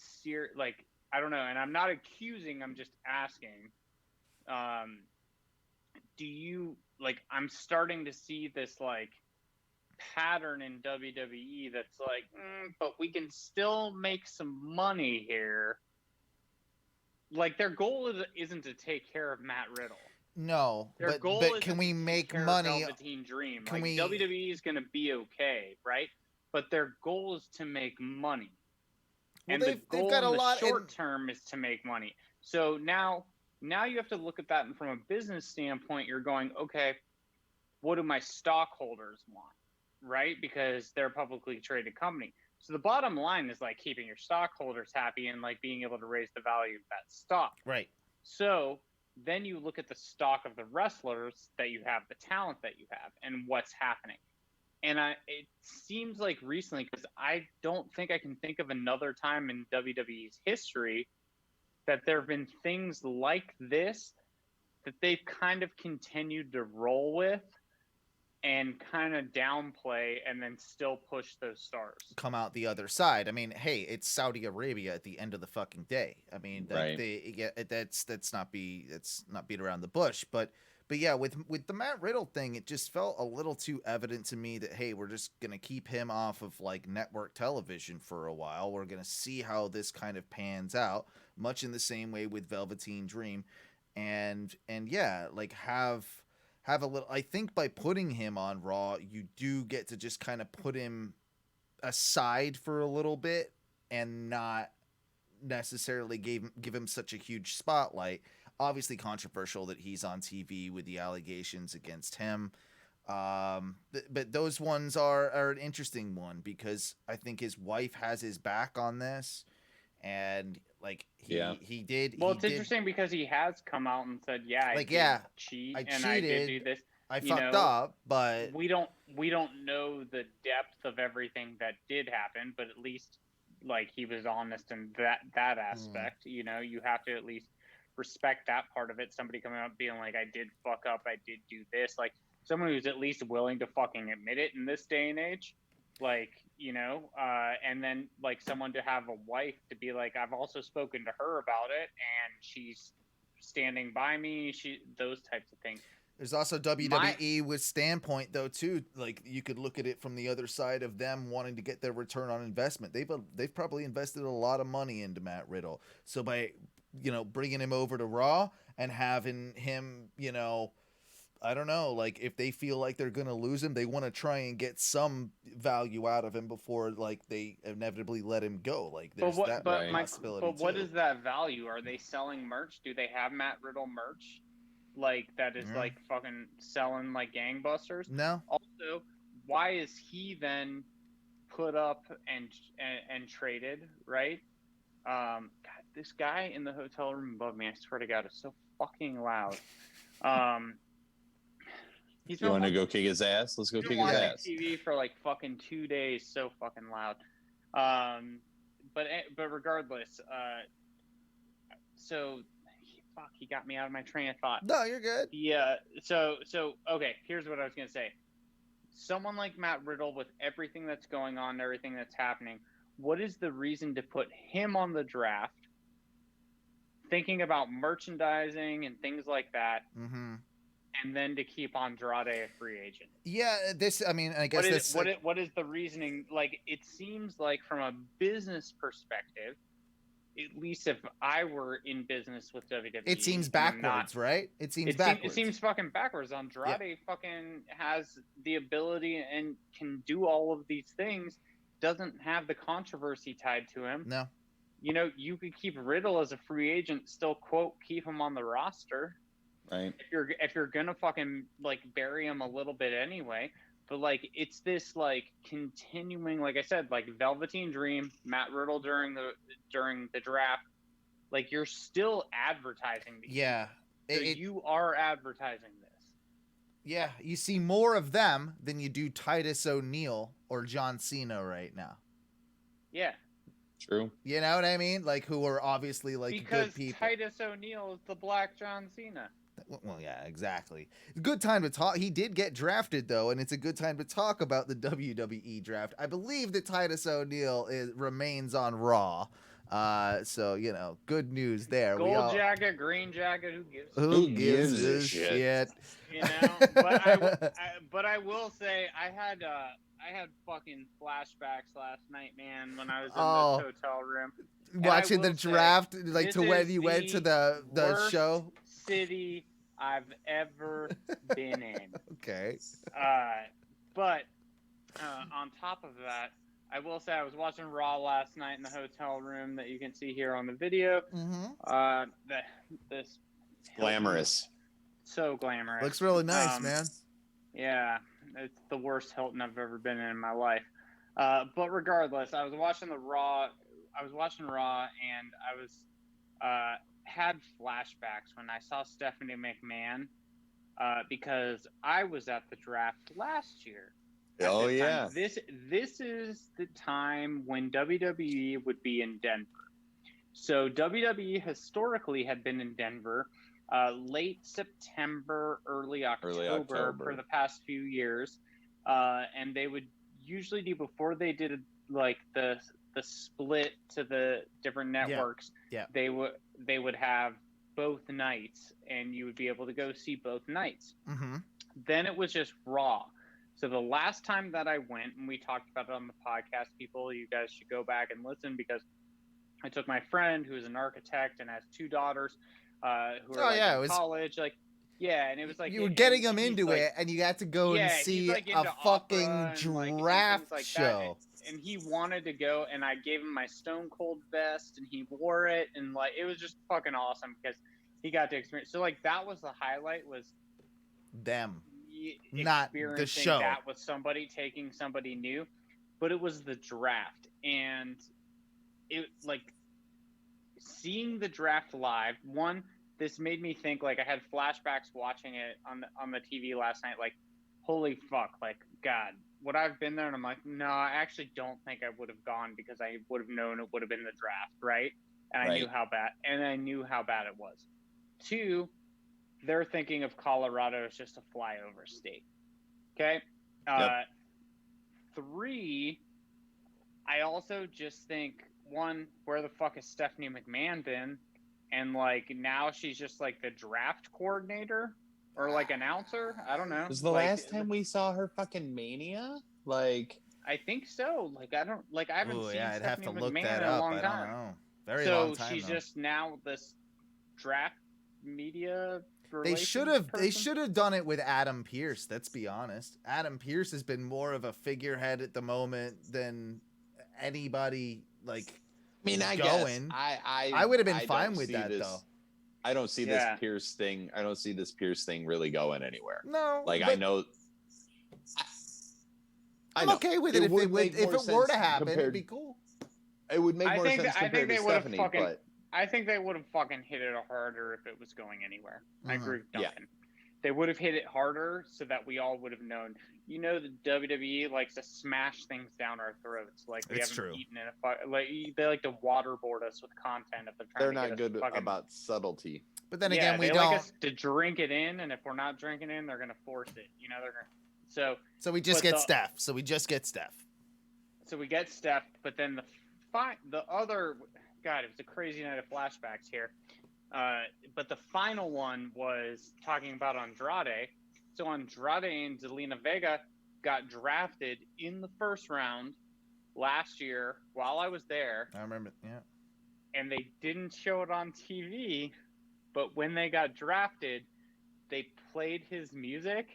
like I don't know, and I'm not accusing, I'm just asking. Do you like? I'm starting to see this like pattern in WWE that's like, but we can still make some money here. Like their goal isn't to take care of Matt Riddle. No, their goal but can we make money? Velveteen Dream. Like WWE is going to be okay, right? But their goal is to make money. Well, And the goal got in a the lot short term is to make money. So now you have to look at that, and from a business standpoint, you're going, okay, what do my stockholders want, right? Because they're a publicly traded company. So the bottom line is like keeping your stockholders happy and like being able to raise the value of that stock. Right. So then you look at the stock of the wrestlers that you have, the talent that you have, and what's happening. And it seems like recently, because I don't think I can think of another time in WWE's history that there have been things like this that they've kind of continued to roll with and kind of downplay and then still push those stars. Come out the other side. I mean, hey, it's Saudi Arabia at the end of the fucking day. I mean, that's not beat around the bush, but yeah, with the Matt Riddle thing, it just felt a little too evident to me that, hey, we're just going to keep him off of like network television for a while. We're going to see how this kind of pans out, much in the same way with Velveteen Dream. And yeah, like have a little, I think by putting him on Raw, you do get to just kind of put him aside for a little bit and not necessarily give him such a huge spotlight. Obviously controversial that he's on TV with the allegations against him. But those ones are an interesting one because I think his wife has his back on this. And like he did. Well, it's interesting because he has come out and said, I cheat, I and cheated, I did do this. I fucked up, but we don't know the depth of everything that did happen. But at least like he was honest in that aspect. You have to at least respect that part of it. Somebody coming up being like, I did fuck up, I did do this. Like, someone who's at least willing to fucking admit it in this day and age, like, you know, and then like someone to have a wife to be like, I've also spoken to her about it and she's standing by me, those types of things. There's also WWE with standpoint though too. Like you could look at it from the other side of them wanting to get their return on investment. They've probably invested a lot of money into Matt Riddle. So by, you know, bringing him over to Raw and having him, you know, I don't know, like if they feel like they're going to lose him, they want to try and get some value out of him before like they inevitably let him go. Like there's possibility. But what is that value? Are they selling merch? Do they have Matt Riddle merch? Like that is like fucking selling like gangbusters? No. Also, why is he then put up and traded, right? God, this guy in the hotel room above me, I swear to God, is so fucking loud. You want to go kick his ass? Let's go kick his ass. TV for like fucking 2 days, so fucking loud. But regardless, so fuck, he got me out of my train of thought. No, you're good. Yeah. So okay. Here's what I was gonna say. Someone like Matt Riddle, with everything that's going on, everything that's happening, what is the reason to put him on the draft? Thinking about merchandising and things like that. Mm-hmm. And then to keep Andrade a free agent. Yeah, I guess what is the reasoning? Like, it seems like from a business perspective, at least if I were in business with WWE, it seems backwards, right? It seems backwards. It seems fucking backwards. Andrade fucking has the ability and can do all of these things. Doesn't have the controversy tied to him. No. You know, you could keep Riddle as a free agent, still quote keep him on the roster. Right. If you're gonna fucking like bury him a little bit anyway, but like it's this like continuing, like I said, like Velveteen Dream, Matt Riddle during the draft, like you're still advertising these. Yeah, you are advertising this. Yeah, you see more of them than you do Titus O'Neil or John Cena right now. Yeah. True. You know what I mean? Like who are obviously like because good people. Titus O'Neil is the Black John Cena. Well, yeah, exactly. Good time to talk. He did get drafted, though, and it's a good time to talk about the WWE draft. I believe that Titus O'Neil remains on Raw. So, you know, good news there. Gold jacket, green jacket, who gives a shit? You know, but I will say I had fucking flashbacks last night, man, when I was in the hotel room. Watching the draft, like to when you went to the show? City I've ever been in. Okay. But on top of that, I will say I was watching Raw last night in the hotel room that you can see here on the video. Mm-hmm. This glamorous. So glamorous. Looks really nice, man. Yeah, it's the worst Hilton I've ever been in my life. But regardless, I was watching Raw, and I was had flashbacks when I saw Stephanie McMahon because I was at the draft last year. Oh yeah. This is the time when WWE would be in Denver. So WWE historically had been in Denver late September, early October for the past few years, and they would usually do, before they did like the split to the different networks, they would have both nights and you would be able to go see both nights. Mm-hmm. Then it was just Raw. So the last time that I went, and we talked about it on the podcast, people, you guys should go back and listen, because I took my friend who is an architect and has 2 daughters who are in college. Like, yeah, and it was like you were getting them into it, and you got to go and see a fucking draft show. And he wanted to go, and I gave him my Stone Cold vest, and he wore it, and like it was just fucking awesome because he got to experience. So like that was the highlight, was them, not the show. That was somebody taking somebody new, but it was the draft, and it like seeing the draft live. One, this made me think, like I had flashbacks watching it on the TV last night. Like, holy fuck, like God. Would I've been there? And I'm like, no, I actually don't think I would have gone, because I would have known it would have been the draft, right? And I knew how bad it was. 2, they're thinking of Colorado as just a flyover state. Okay. 3, I also just think, one, where the fuck has Stephanie McMahon been? And like now she's just like the draft coordinator or like announcer. I don't know. Was the like, last time we saw her fucking Mania? Like, I think so. Like I haven't seen I'd have Stephanie to look McMahon that in a up. long I time. don't know. Very So long time. she's though. just now this draft media. They should have done it with Adam Pearce. Let's be honest. Adam Pearce has been more of a figurehead at the moment than anybody. Like, I mean, I going. guess I would have been I fine don't with see that this, though. I don't see this Pierce thing. I don't see this Pierce thing really going anywhere. No, like but I know. I'm okay with it if it were to happen. It'd be cool. It would make more sense compared to Stephanie, but I think they would have fucking hit it harder if it was going anywhere. I agree with Duncan. Yeah. They would have hit it harder so that we all would have known. You know, the WWE likes to smash things down our throats. Like we haven't eaten in a like they like to waterboard us with content if they're trying. They're not good about subtlety. But then again, we they don't like us to drink it in, and if we're not drinking in, they're gonna force it. You know, they're gonna. So we just get Steph. So we just get Steph. So we get Steph, but then the other. God, it was a crazy night of flashbacks here. But the final one was talking about Andrade. So Andrade and Zelina Vega got drafted in the first round last year while I was there. I remember, yeah. And they didn't show it on TV, but when they got drafted, they played his music,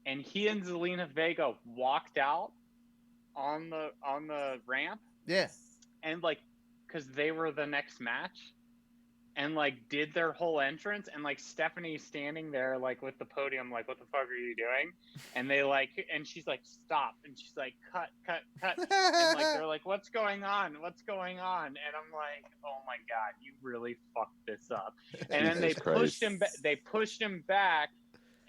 and he and Zelina Vega walked out on the ramp. Yeah. And like, because they were the next match, and like did their whole entrance, and like Stephanie's standing there like with the podium, like, what the fuck are you doing? And they like, and she's like, stop, and she's like, cut, and like they're like, what's going on? And I'm like, oh my god, you really fucked this up. And then they pushed him back.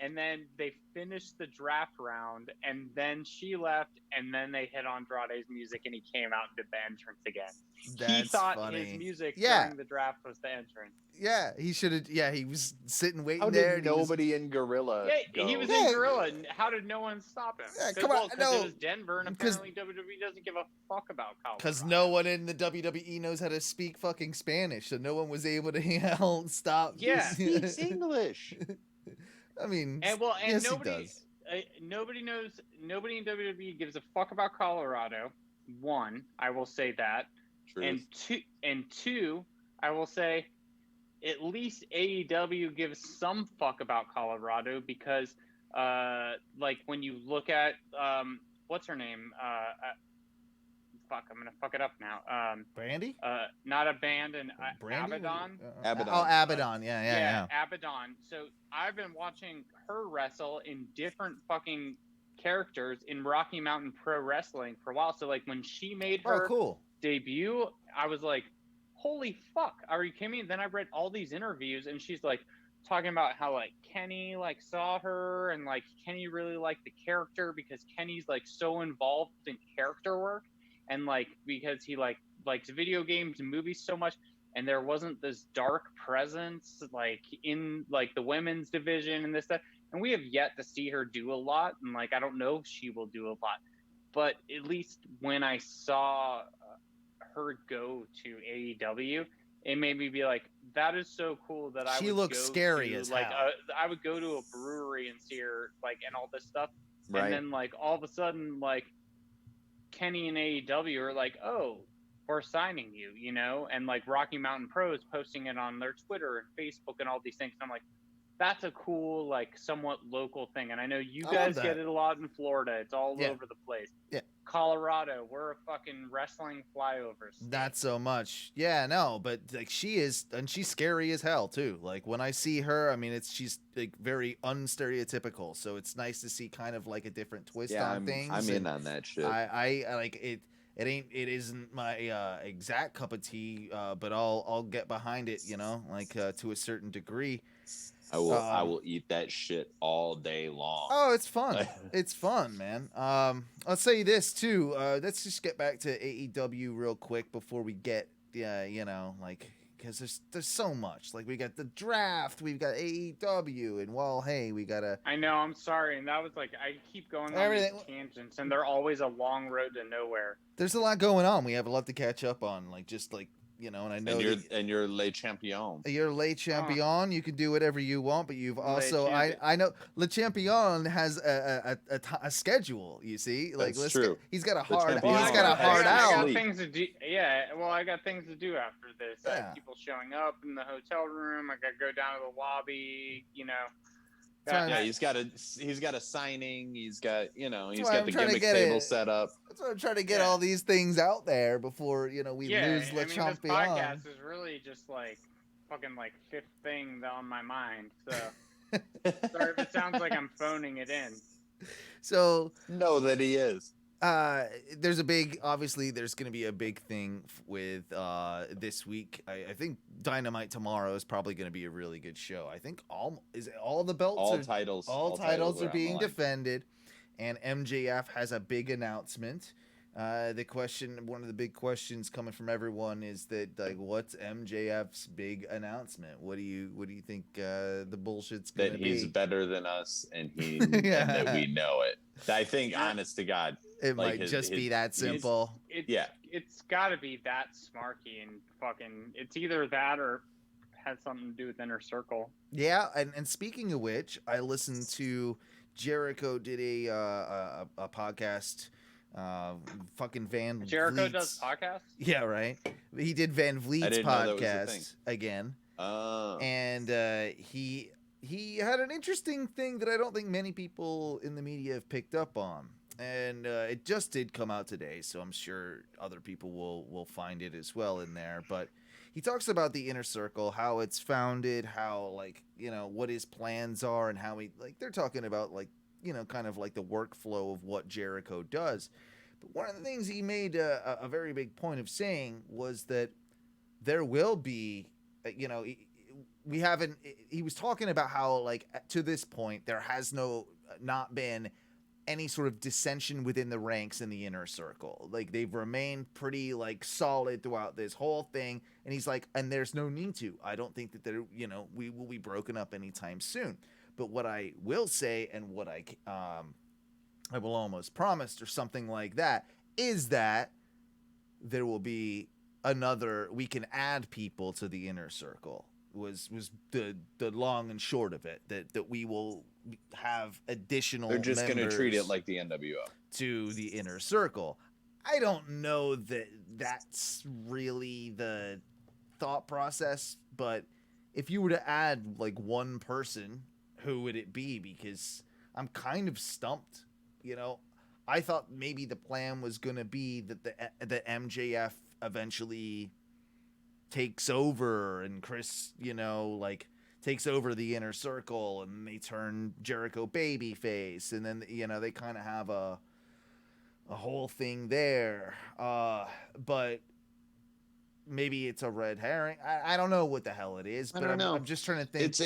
And then they finished the draft round, and then she left, and then they hit Andrade's music, and he came out and did the entrance again. He thought his music during the draft was the entrance. Yeah, he should have. Yeah, he was sitting waiting How there. Did nobody in Gorilla? Yeah, he was in Gorilla. How did no one stop him? Yeah, come on, because it was Denver, and apparently WWE doesn't give a fuck about Colorado. Because no one in the WWE knows how to speak fucking Spanish, so no one was able to stop. Yeah, he speaks English. I mean, yes, nobody knows. Nobody in WWE gives a fuck about Colorado. One, I will say that. Truth. And two, I will say, at least AEW gives some fuck about Colorado because, like when you look at what's her name? Fuck, I'm gonna fuck it up now. Brandy? Not Abandon. Abaddon. Abaddon. Oh, Abaddon. Yeah. Abaddon. So I've been watching her wrestle in different fucking characters in Rocky Mountain Pro Wrestling for a while. So like when she made her debut, I was like, holy fuck, are you kidding me? And then I read all these interviews, and she's like talking about how like Kenny like saw her, and like Kenny really liked the character because Kenny's like so involved in character work. And like because he likes video games and movies so much, and there wasn't this dark presence like in like the women's division and this stuff, and we have yet to see her do a lot, and like I don't know if she will do a lot, but at least when I saw her go to AEW, it made me be like, that is so cool that she looks scary as hell. I would go to a brewery and see her like and all this stuff, right. And then like all of a sudden like Kenny and AEW are like, oh, we're signing you, you know, and like Rocky Mountain Pro is posting it on their Twitter and Facebook and all these things. And I'm like, that's a cool, like somewhat local thing. And I know you guys get it a lot in Florida. It's all over the place. Yeah. Colorado, we're a fucking wrestling flyover state. Not so much. Yeah, no, but like she is, and she's scary as hell too. Like when I see her, I mean, she's like very unstereotypical. So it's nice to see kind of like a different twist on things. I'm in on that shit. I like it. It isn't my exact cup of tea, but I'll get behind it, you know, like to a certain degree. I will eat that shit all day long. Oh, it's fun. It's fun, man. I'll say this too. Let's just get back to AEW real quick before we get, you know, like because there's so much. Like, we got the draft, we've got AEW, and well, hey, we gotta. I know. I'm sorry, and that was like I keep going on these tangents, and they're always a long road to nowhere. There's a lot going on. We have a lot to catch up on. Like, just like. And I know you're Le Champion. You're Le Champion. You can do whatever you want, but you've also I know Le Champion has a schedule. You see, like that's true. He's got a hard out. I got things to do. Yeah, well, I got things to do after this. I have people showing up in the hotel room. I got to go down to the lobby. Yeah, he's got a signing. He's got the gimmick table set up. That's why I'm trying to get all these things out there before we lose Le Champion. This podcast is really just like fucking like fifth thing on my mind. So sorry if it sounds like I'm phoning it in. So know that he is. There's obviously there's going to be a big thing with this week. I think Dynamite tomorrow is probably going to be a really good show. I think all the belts, all titles are being defended, and MJF has a big announcement. One of the big questions coming from everyone is that, like, what's MJF's big announcement? What do you think the bullshit's going to be? That he's better than us, and and that we know it. I think, honest to God, it might just be that simple. It's got to be that smarky and fucking. It's either that or has something to do with Inner Circle. Yeah, and speaking of which, I listened to Jericho did a podcast. Fucking Van Jericho Vliet's. Does podcasts? Yeah, right. He did Van Vliet's podcast again. And he had an interesting thing that I don't think many people in the media have picked up on. And it just did come out today, so I'm sure other people will find it as well in there. But he talks about the Inner Circle, how it's founded, how, what his plans are, and how they're talking about, kind of like the workflow of what Jericho does. But one of the things he made a very big point of saying was that there will be, he was talking about how, to this point, there has not been any sort of dissension within the ranks in the Inner Circle. Like, they've remained pretty, solid throughout this whole thing. And he's like, and there's no need to. I don't think that we will be broken up anytime soon. But what I will say, and what I will almost promise, or something like that, is that there will be we can add people to the Inner Circle. Was the long and short of it, that we will have additional. They're just going to treat it like the NWO to the Inner Circle. I don't know that that's really the thought process, but if you were to add one person, who would it be? Because I'm kind of stumped. I thought maybe the plan was going to be that the MJF eventually takes over, and Chris, takes over the Inner Circle, and they turn Jericho babyface, and then they kind of have a whole thing there. But maybe it's a red herring. I don't know what the hell it is, but I'm just trying to think.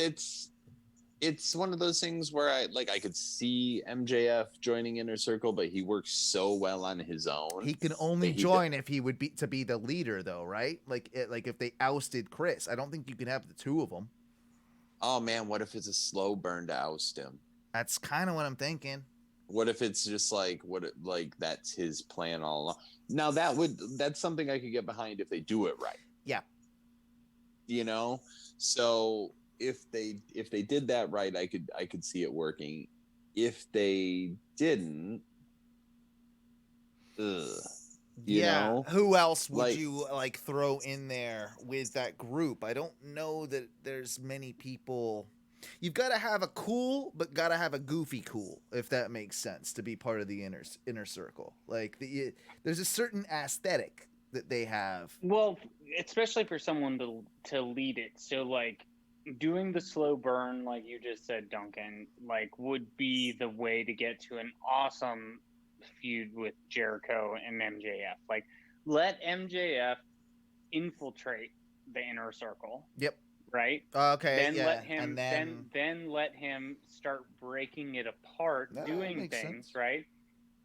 It's one of those things where I could see MJF joining Inner Circle, but he works so well on his own. He can only join if he would be the leader, though, right? Like if they ousted Chris, I don't think you can have the two of them. Oh man, what if it's a slow burn to oust him? That's kind of what I'm thinking. What if it's just that's his plan all along? Now that's something I could get behind if they do it right. Yeah. So if they did that right, I could see it working. If they didn't, you know? Who else would you throw in there with that group? I don't know that there's many people. You've got to have a cool, but got to have a goofy cool, if that makes sense, to be part of the inner circle. There's a certain aesthetic that they have. Well, especially for someone to lead it. So doing the slow burn, like you just said, Duncan, would be the way to get to an awesome feud with Jericho and MJF. Let MJF infiltrate the Inner Circle. Yep. Right. Okay. Then let him. Then let him start breaking it apart, doing things. Sense. Right.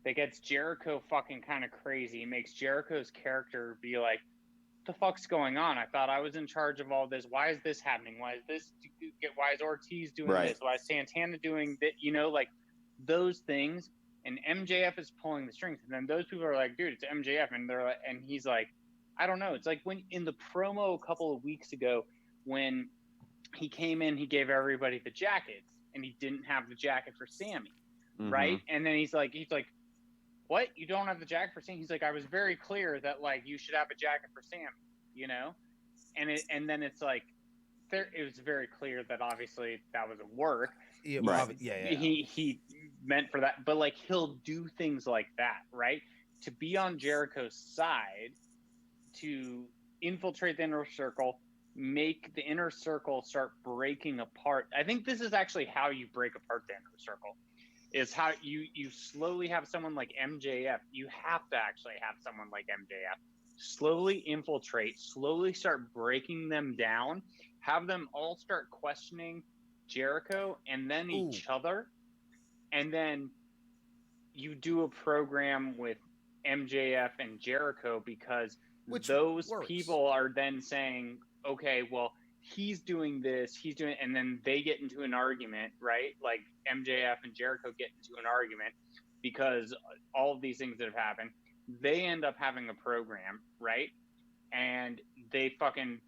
That gets Jericho fucking kind of crazy. Makes Jericho's character be like, the fuck's going on? I thought I was in charge of all this. Why is this happening? Why is Ortiz doing this? Why is Santana doing that? You know, like those things. And MJF is pulling the strings, and then those people are like, dude, it's MJF, and they're like, and he's like, I don't know. It's like when in the promo a couple of weeks ago when he came in, he gave everybody the jackets, and he didn't have the jacket for Sammy, right? And then he's like, what? You don't have the jacket for Sammy? He's like, I was very clear that like you should have a jacket for Sammy, you know? And then it's like, it was very clear that obviously that was a work. Yeah, Right. yeah. He meant for that, but like he'll do things like that, right? To be on Jericho's side, to infiltrate the inner circle, make the inner circle start breaking apart. I think this is actually how you break apart the inner circle. Is how you slowly have someone like MJF. You have to actually have someone like MJF slowly infiltrate, slowly start breaking them down, have them all start questioning Jericho and then each other, and then you do a program with MJF and Jericho because those people are then saying, okay, well, he's doing this, and then they get into an argument, right? Like MJF and Jericho get into an argument because all of these things that have happened, they end up having a program, right? And they fucking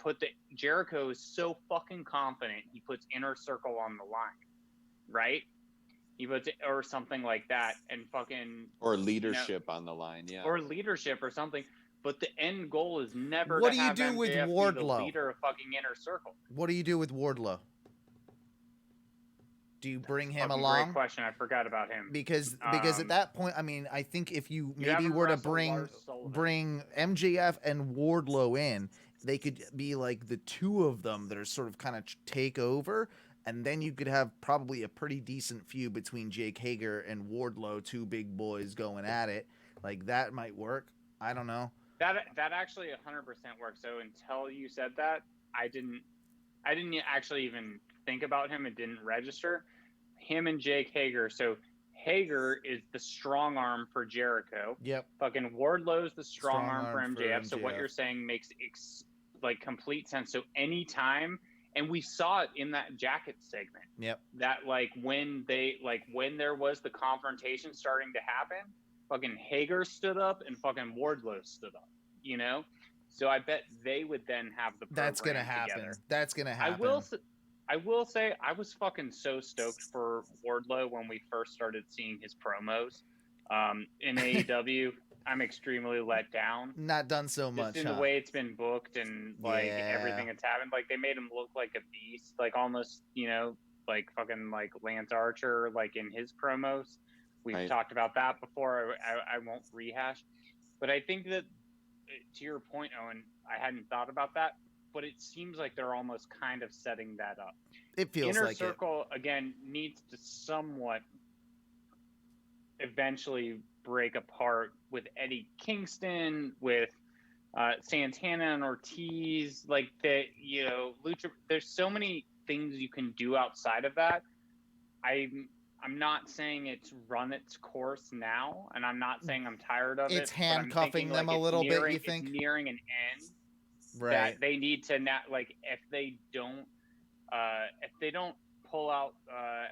Jericho is so fucking confident he puts Inner Circle on the line, right? He puts it, or something like that, and fucking or leadership on the line, yeah, or leadership or something. But the end goal is never. What to do you have do MJF with be the Wardlow? leader of fucking Inner Circle. What do you do with Wardlow? Do you bring him Fucking along? Great question. I forgot about him. Because at that point, I mean, I think if you maybe haven't were to wrestled Lars Sullivan. bring MJF and Wardlow in, they could be like the two of them that are sort of kind of take over, and then you could have probably a pretty decent feud between Jake Hager and Wardlow, two big boys going at it. Like that might work. I don't know. That actually 100% works. So until you said that, I didn't actually even think about him. It didn't register. Him and Jake Hager. So Hager is the strong arm for Jericho. Yep. Fucking Wardlow's the strong arm for MJF. So what you're saying makes like complete sense. So anytime, and we saw it in that jacket segment. Yep. That like when there was the confrontation starting to happen, fucking Hager stood up and fucking Wardlow stood up, you know? So I bet they would then have the program That's going to happen. together. That's going to happen. I will say I was fucking so stoked for Wardlow when we first started seeing his promos in AEW. I'm extremely let down. Not done so much, just in the way it's been booked and like everything that's happened. Like they made him look like a beast, like almost, you know, like fucking like Lance Archer, like in his promos. We've talked about that before. I won't rehash, but I think that to your point, Owen, I hadn't thought about that, but it seems like they're almost kind of setting that up. It feels Inner like Circle again needs to somewhat eventually break apart with Eddie Kingston, with Santana and Ortiz, like that, you know, Lucha. There's so many things you can do outside of that. I'm not saying it's run its course now, and I'm not saying I'm tired of it. It's handcuffing them like a little bit, you think? It's nearing an end. Right. That they need to like if they don't pull out,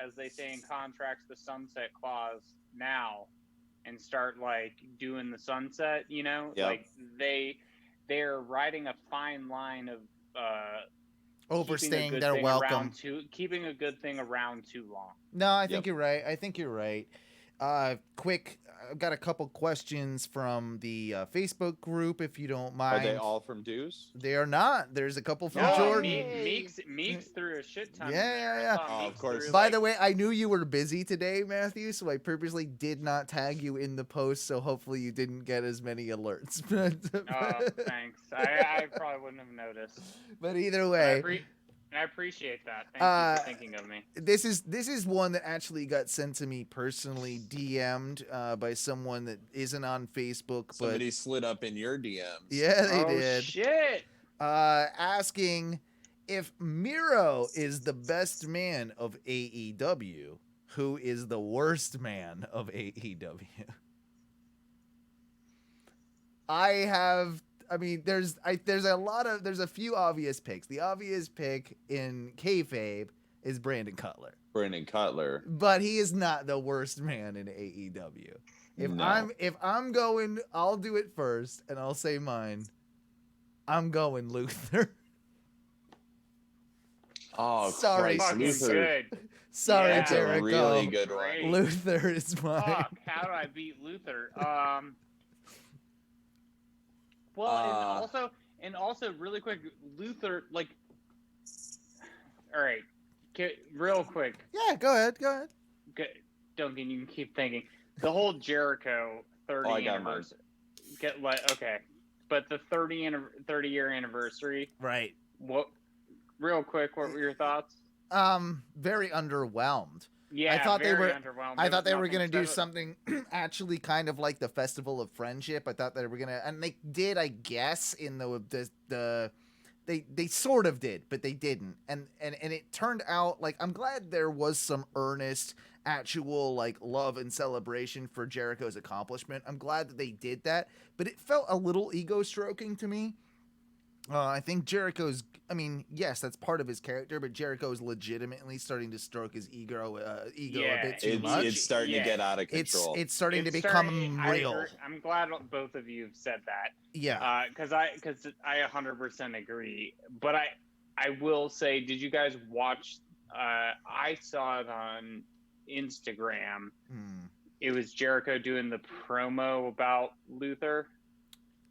as they say in contracts, the sunset clause now, and start like doing the sunset, you know, like they're riding a fine line of overstaying their welcome, keeping a good thing around too long. No, I think you're right. Quick, I've got a couple questions from the Facebook group, if you don't mind. Are they all from Deuce? They are not. There's a couple from No, Jordan. Meeks threw a shit ton. Yeah. Oh, of course. By the way, I knew you were busy today, Matthew, so I purposely did not tag you in the post, so hopefully you didn't get as many alerts. Oh, thanks. I probably wouldn't have noticed. But either way, I appreciate that. Thank you for thinking of me. This is one that actually got sent to me personally, DM'd by someone that isn't on Facebook. Somebody slid up in your DMs. Yeah, they did. Oh, shit. Asking if Miro is the best man of AEW, who is the worst man of AEW? I have I mean, there's a few obvious picks. The obvious pick in kayfabe is Brandon Cutler. But he is not the worst man in AEW. If I'm going, I'll do it first, and I'll say mine. I'm going Luther. Oh, sorry, Christ, Luther. Good. Sorry, Yeah, That's a Jericho. really good Great. one. Luther is mine. Fuck, how do I beat Luther? Well, and also, really quick, Luther, like, all right, real quick. Yeah, go ahead. Duncan, you can keep thinking. The whole Jericho 30 anniversary. Okay, but the 30-year anniversary. Right. What? Real quick, what were your thoughts? Very underwhelmed. Yeah, I thought they were underwhelmed. I thought they were Nothing going to do special. something actually kind of like the Festival of Friendship. I thought they were going to, and they did, I guess, in they sort of did, but they didn't. And it turned out, like, I'm glad there was some earnest, actual, like, love and celebration for Jericho's accomplishment. I'm glad that they did that, but it felt a little ego stroking to me. I think Jericho's, I mean, yes, that's part of his character, but Jericho's legitimately starting to stroke his ego a bit too much. It's starting to get out of control. It's starting to become real. I'm glad both of you have said that. Yeah. Because I 100% agree. But I will say, did you guys watch? I saw it on Instagram. It was Jericho doing the promo about Luther.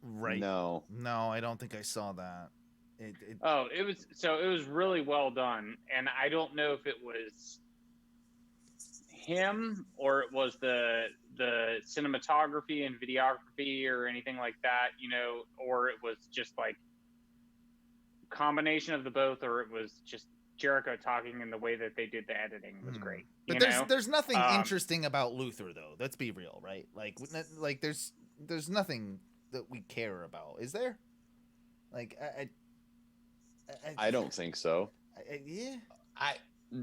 Right. No, I don't think I saw that. It was really well done, and I don't know if it was him or it was the cinematography and videography or anything like that, or it was just like combination of the both, or it was just Jericho talking, and the way that they did the editing was great. But there's nothing interesting about Luther, though. Let's be real, right? Like there's nothing that we care about, is there? Like I don't think so. Yeah.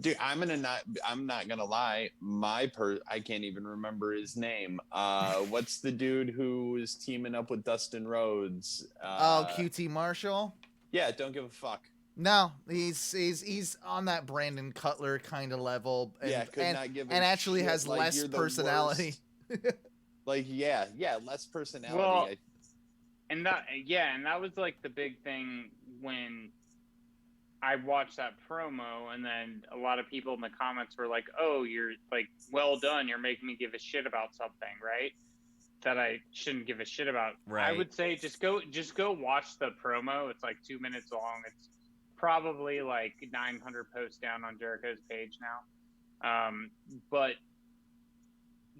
Dude, I'm not gonna lie. I can't even remember his name. What's the dude who was teaming up with Dustin Rhodes? QT Marshall. Yeah, don't give a fuck. No, he's on that Brandon Cutler kind of level. And, not give a and actually shit. has Like, less you're the personality. Like, less personality. Well, and that was like the big thing when I watched that promo, and then a lot of people in the comments were like, "Oh, you're like, well done. You're making me give a shit about something, right? That I shouldn't give a shit about." Right. I would say just go watch the promo. It's like 2 minutes long. It's probably like 900 posts down on Jericho's page now. But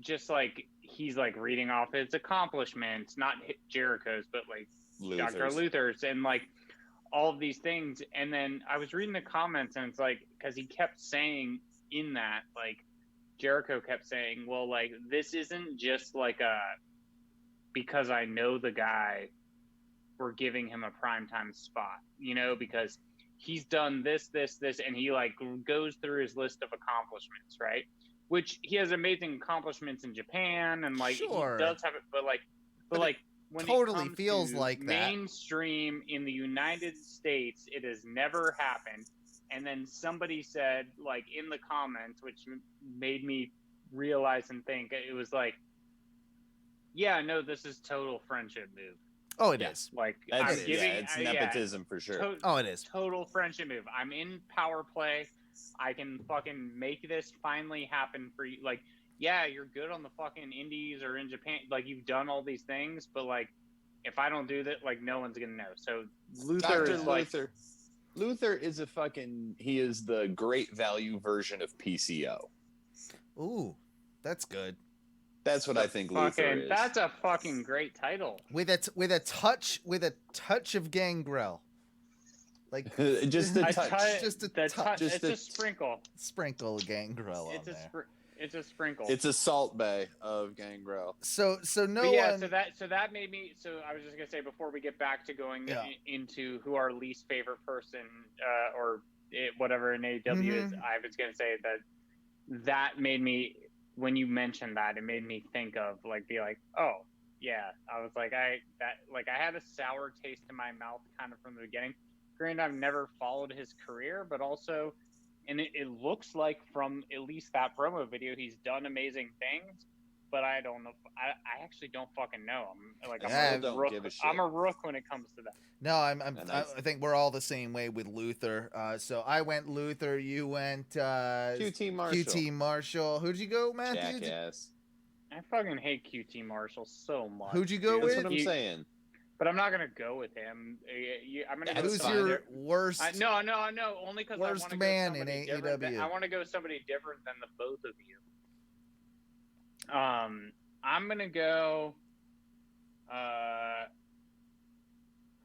just like he's like reading off his accomplishments, not Jericho's, but like Dr. Luther's, and like all of these things. And then I was reading the comments, and it's like, because he kept saying in that, like, Jericho kept saying, well, like, this isn't just like because I know the guy, we're giving him a primetime spot, because he's done this, and he like goes through his list of accomplishments, right? Which he has amazing accomplishments in Japan, and like Sure. he does have it, but when totally it comes feels to like that. mainstream in the United States, it has never happened. And then somebody said, like, in the comments, which made me realize and think, it was like, yeah, no, this is total friendship move. Oh, it is. Like, it's nepotism for sure. It is. Total friendship move. I'm in power play. I can fucking make this finally happen for you. Like, yeah, you're good on the fucking indies or in Japan. Like, you've done all these things, but like, if I don't do that, like, no one's gonna know. So Luther is like, Luther is he is the great value version of PCO. Ooh, that's good. That's what I think Luther is. That's a fucking great title. With a touch of Gangrel. Like just a touch. Just a touch. It's a sprinkle. Sprinkle Gangrel on there. It's a sprinkle. It's a salt bay of Gangrel. So no but yeah, one. So that made me. So I was just gonna say, before we get back to going into who our least favorite person whatever in AEW is, I was gonna say that made me, when you mentioned that, it made me think of, like, be like, oh, yeah, I was like, I had a sour taste in my mouth kind of from the beginning. Granted, I've never followed his career, but also, and it looks like from at least that promo video, he's done amazing things. But I don't know. I actually don't fucking know. I'm a rook when it comes to that. No, I think we're all the same way with Luther. So I went Luther. You went QT Marshall. QT Marshall. Who'd you go, Matthew? Jackass. I fucking hate QT Marshall so much. Who'd you go dude. with? That's what I'm saying. But I'm not gonna go with him. I'm gonna go. Who's your worst? No. Only because I want to man go in AEW. I want to go somebody different than the both of you. I'm gonna go.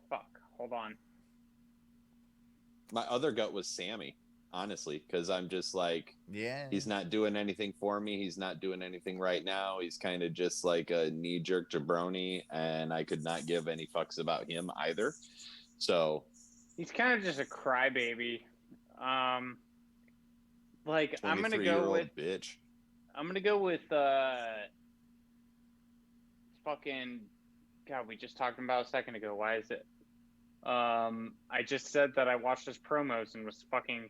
Fuck. Hold on. My other gut was Sammy, honestly, because I'm just like, yeah, he's not doing anything for me. He's not doing anything right now. He's kind of just like a knee-jerk jabroni, and I could not give any fucks about him either. So he's kind of just a crybaby. Like I'm gonna go with bitch. I'm gonna go with fucking God. We just talked about a second ago. Why is it? I just said that I watched his promos and was fucking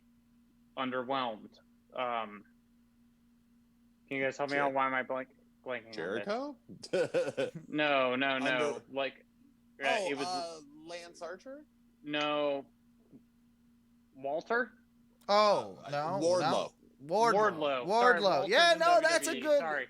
underwhelmed. Can you guys help me out? Why am I blanking? Jericho? No. Like, it was Lance Archer. No. Walter. Oh no. Wardlow. Wardlow. Yeah, no, that's a good. Sorry.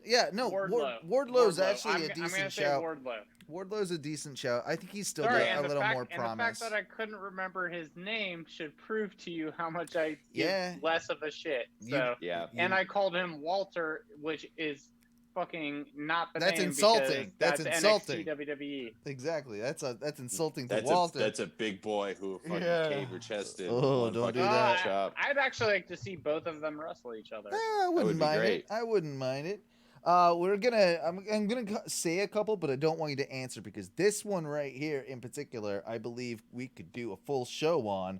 Yeah, no. Wardlow's actually a decent shout. Wardlow. Wardlow's a decent shout. I think he's still Sorry, got a little more and promise. the fact that I couldn't remember his name should prove to you how much I give Yeah. less of a shit. So and I called him Walter, which is fucking not the That's name. insulting. That's insulting. NXT WWE. Exactly. That's insulting to Walter. That's a big boy who fucking cave chested. Oh, don't do that. I'd actually like to see both of them wrestle each other. I wouldn't mind it. I wouldn't mind it. I'm gonna say a couple, but I don't want you to answer because this one right here in particular, I believe we could do a full show on.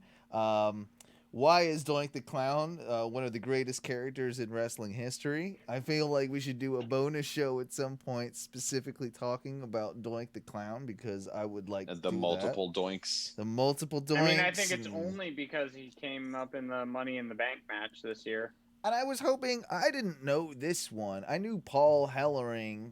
Why is Doink the Clown one of the greatest characters in wrestling history? I feel like we should do a bonus show at some point specifically talking about Doink the Clown because I would like the multiple doinks. The multiple doinks. I mean, I think it's only because he came up in the Money in the Bank match this year. And I was hoping, I didn't know this one. I knew Paul Ellering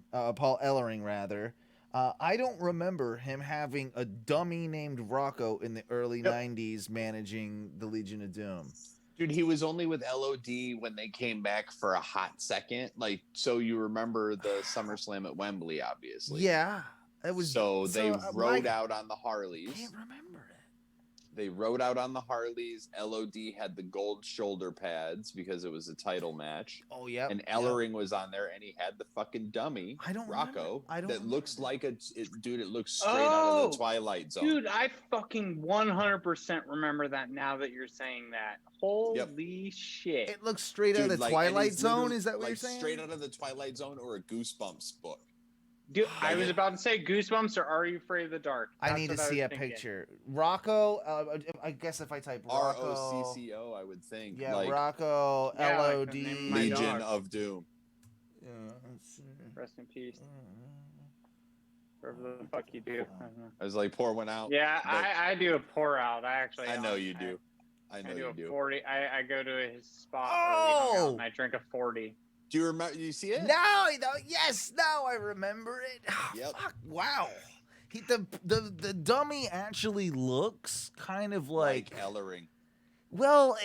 rather. I don't remember him having a dummy named Rocco in the early 90s managing the Legion of Doom. Dude, he was only with LOD when they came back for a hot second. Like, so you remember the SummerSlam at Wembley, obviously. Yeah. It was they rode out on the Harleys. I can't remember it. They rode out on the Harleys. LOD had the gold shoulder pads because it was a title match. Oh, yeah. And Ellering was on there, and he had the fucking dummy, Rocco, that looks like it looks straight out of the Twilight Zone. Dude, I fucking 100% remember that now that you're saying that. Holy shit. It looks straight out of the Twilight Zone? Is that what you're saying? Straight out of the Twilight Zone or a Goosebumps book. Dude, I was about to say Goosebumps or Are You Afraid of the Dark? I need to see a picture. Rocco, I guess if I type Rocco. ROCCO, I would think. Yeah, like, Rocco, LOD. Legion of Doom. Yeah, rest in peace. Whatever the fuck you do. I was like, pour one out. Yeah, I do a pour out. I know you do. I know you do. 40. I go to his spot and I drink a 40. Do you remember? You see it? No, yes, now I remember it. Yep. Fuck, wow. The dummy actually looks kind of like Ellering. Well,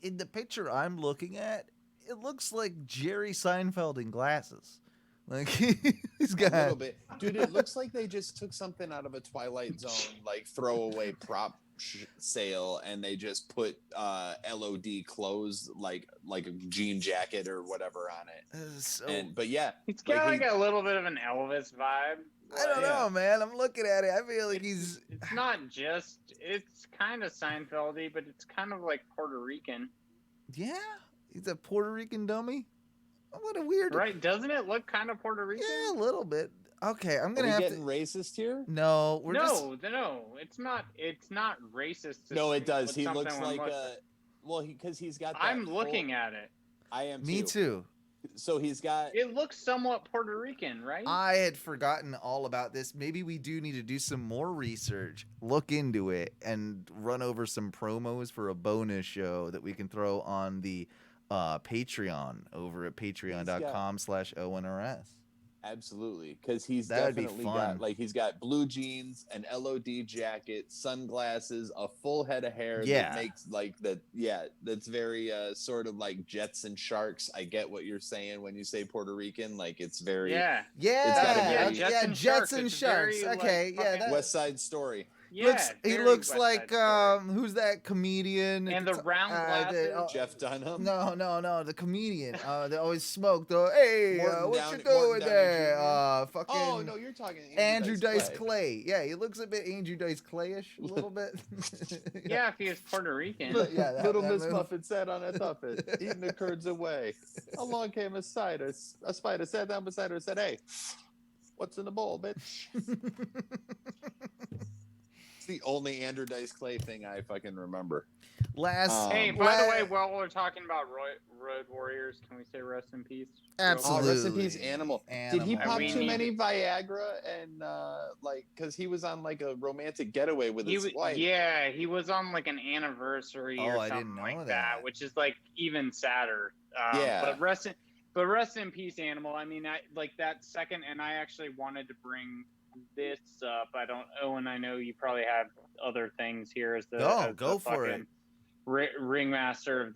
in the picture I'm looking at, it looks like Jerry Seinfeld in glasses. Like he's got a little bit, dude. It looks like they just took something out of a Twilight Zone like throwaway prop sale, and they just put LOD clothes like a jean jacket or whatever on it. But yeah, it's got like a little bit of an Elvis vibe. I don't know, man. I'm looking at it. I feel like it's not just. It's kind of Seinfeldy, but it's kind of like Puerto Rican. Yeah, he's a Puerto Rican dummy. What a weird. Right? Doesn't it look kind of Puerto Rican? Yeah, a little bit. Okay, I'm gonna have getting racist here. No, no, it's not. It's not racist. No, it does. He looks like a. Well, because he's got. That I'm looking at it. I am. Me too. So he's got. It looks somewhat Puerto Rican, right? I had forgotten all about this. Maybe we do need to do some more research, look into it, and run over some promos for a bonus show that we can throw on the Patreon over at patreon.com/ONRS. Absolutely, because he's That would be definitely fun. got he's got blue jeans, an LOD jacket, sunglasses, a full head of hair Yeah. that makes that. Yeah, that's very sort of like Jets and Sharks. I get what you're saying when you say Puerto Rican. Like it's very Yeah. Yeah, It's gotta be- Jets and It's Sharks. very, Okay, like, yeah, fucking- West Side Story. Yeah. he very looks West like Side Story. who's that comedian? And the round glasses. Jeff Dunham. No, the comedian. They always smoke. Hey, what you doing there? Fucking. Oh no, you're talking Andrew Dice Clay. Yeah, he looks a bit Andrew Dice Clayish, a little bit. Yeah, if he was Puerto Rican. Yeah, that- Little that Miss move. Muffet sat on a tuffet, eating the curds away. Along came a spider. A spider sat down beside her and said, "Hey, what's in the bowl, bitch?" It's the only Andrew Dice Clay thing I fucking remember. Last. Hey, by the way, while we're talking about Road Warriors, can we say rest in peace? Absolutely. Oh, rest in peace, Animal. Did he Animal. pop We too need- many Viagra and because he was on like a romantic getaway with his wife? Yeah, he was on like an anniversary or Oh, I something didn't like know that, that. which is like even sadder. Yeah. But rest in peace, Animal. I mean, I like that second, and I actually wanted to bring this up. Owen, I know you probably have other things here as the Go for it. Ringmaster of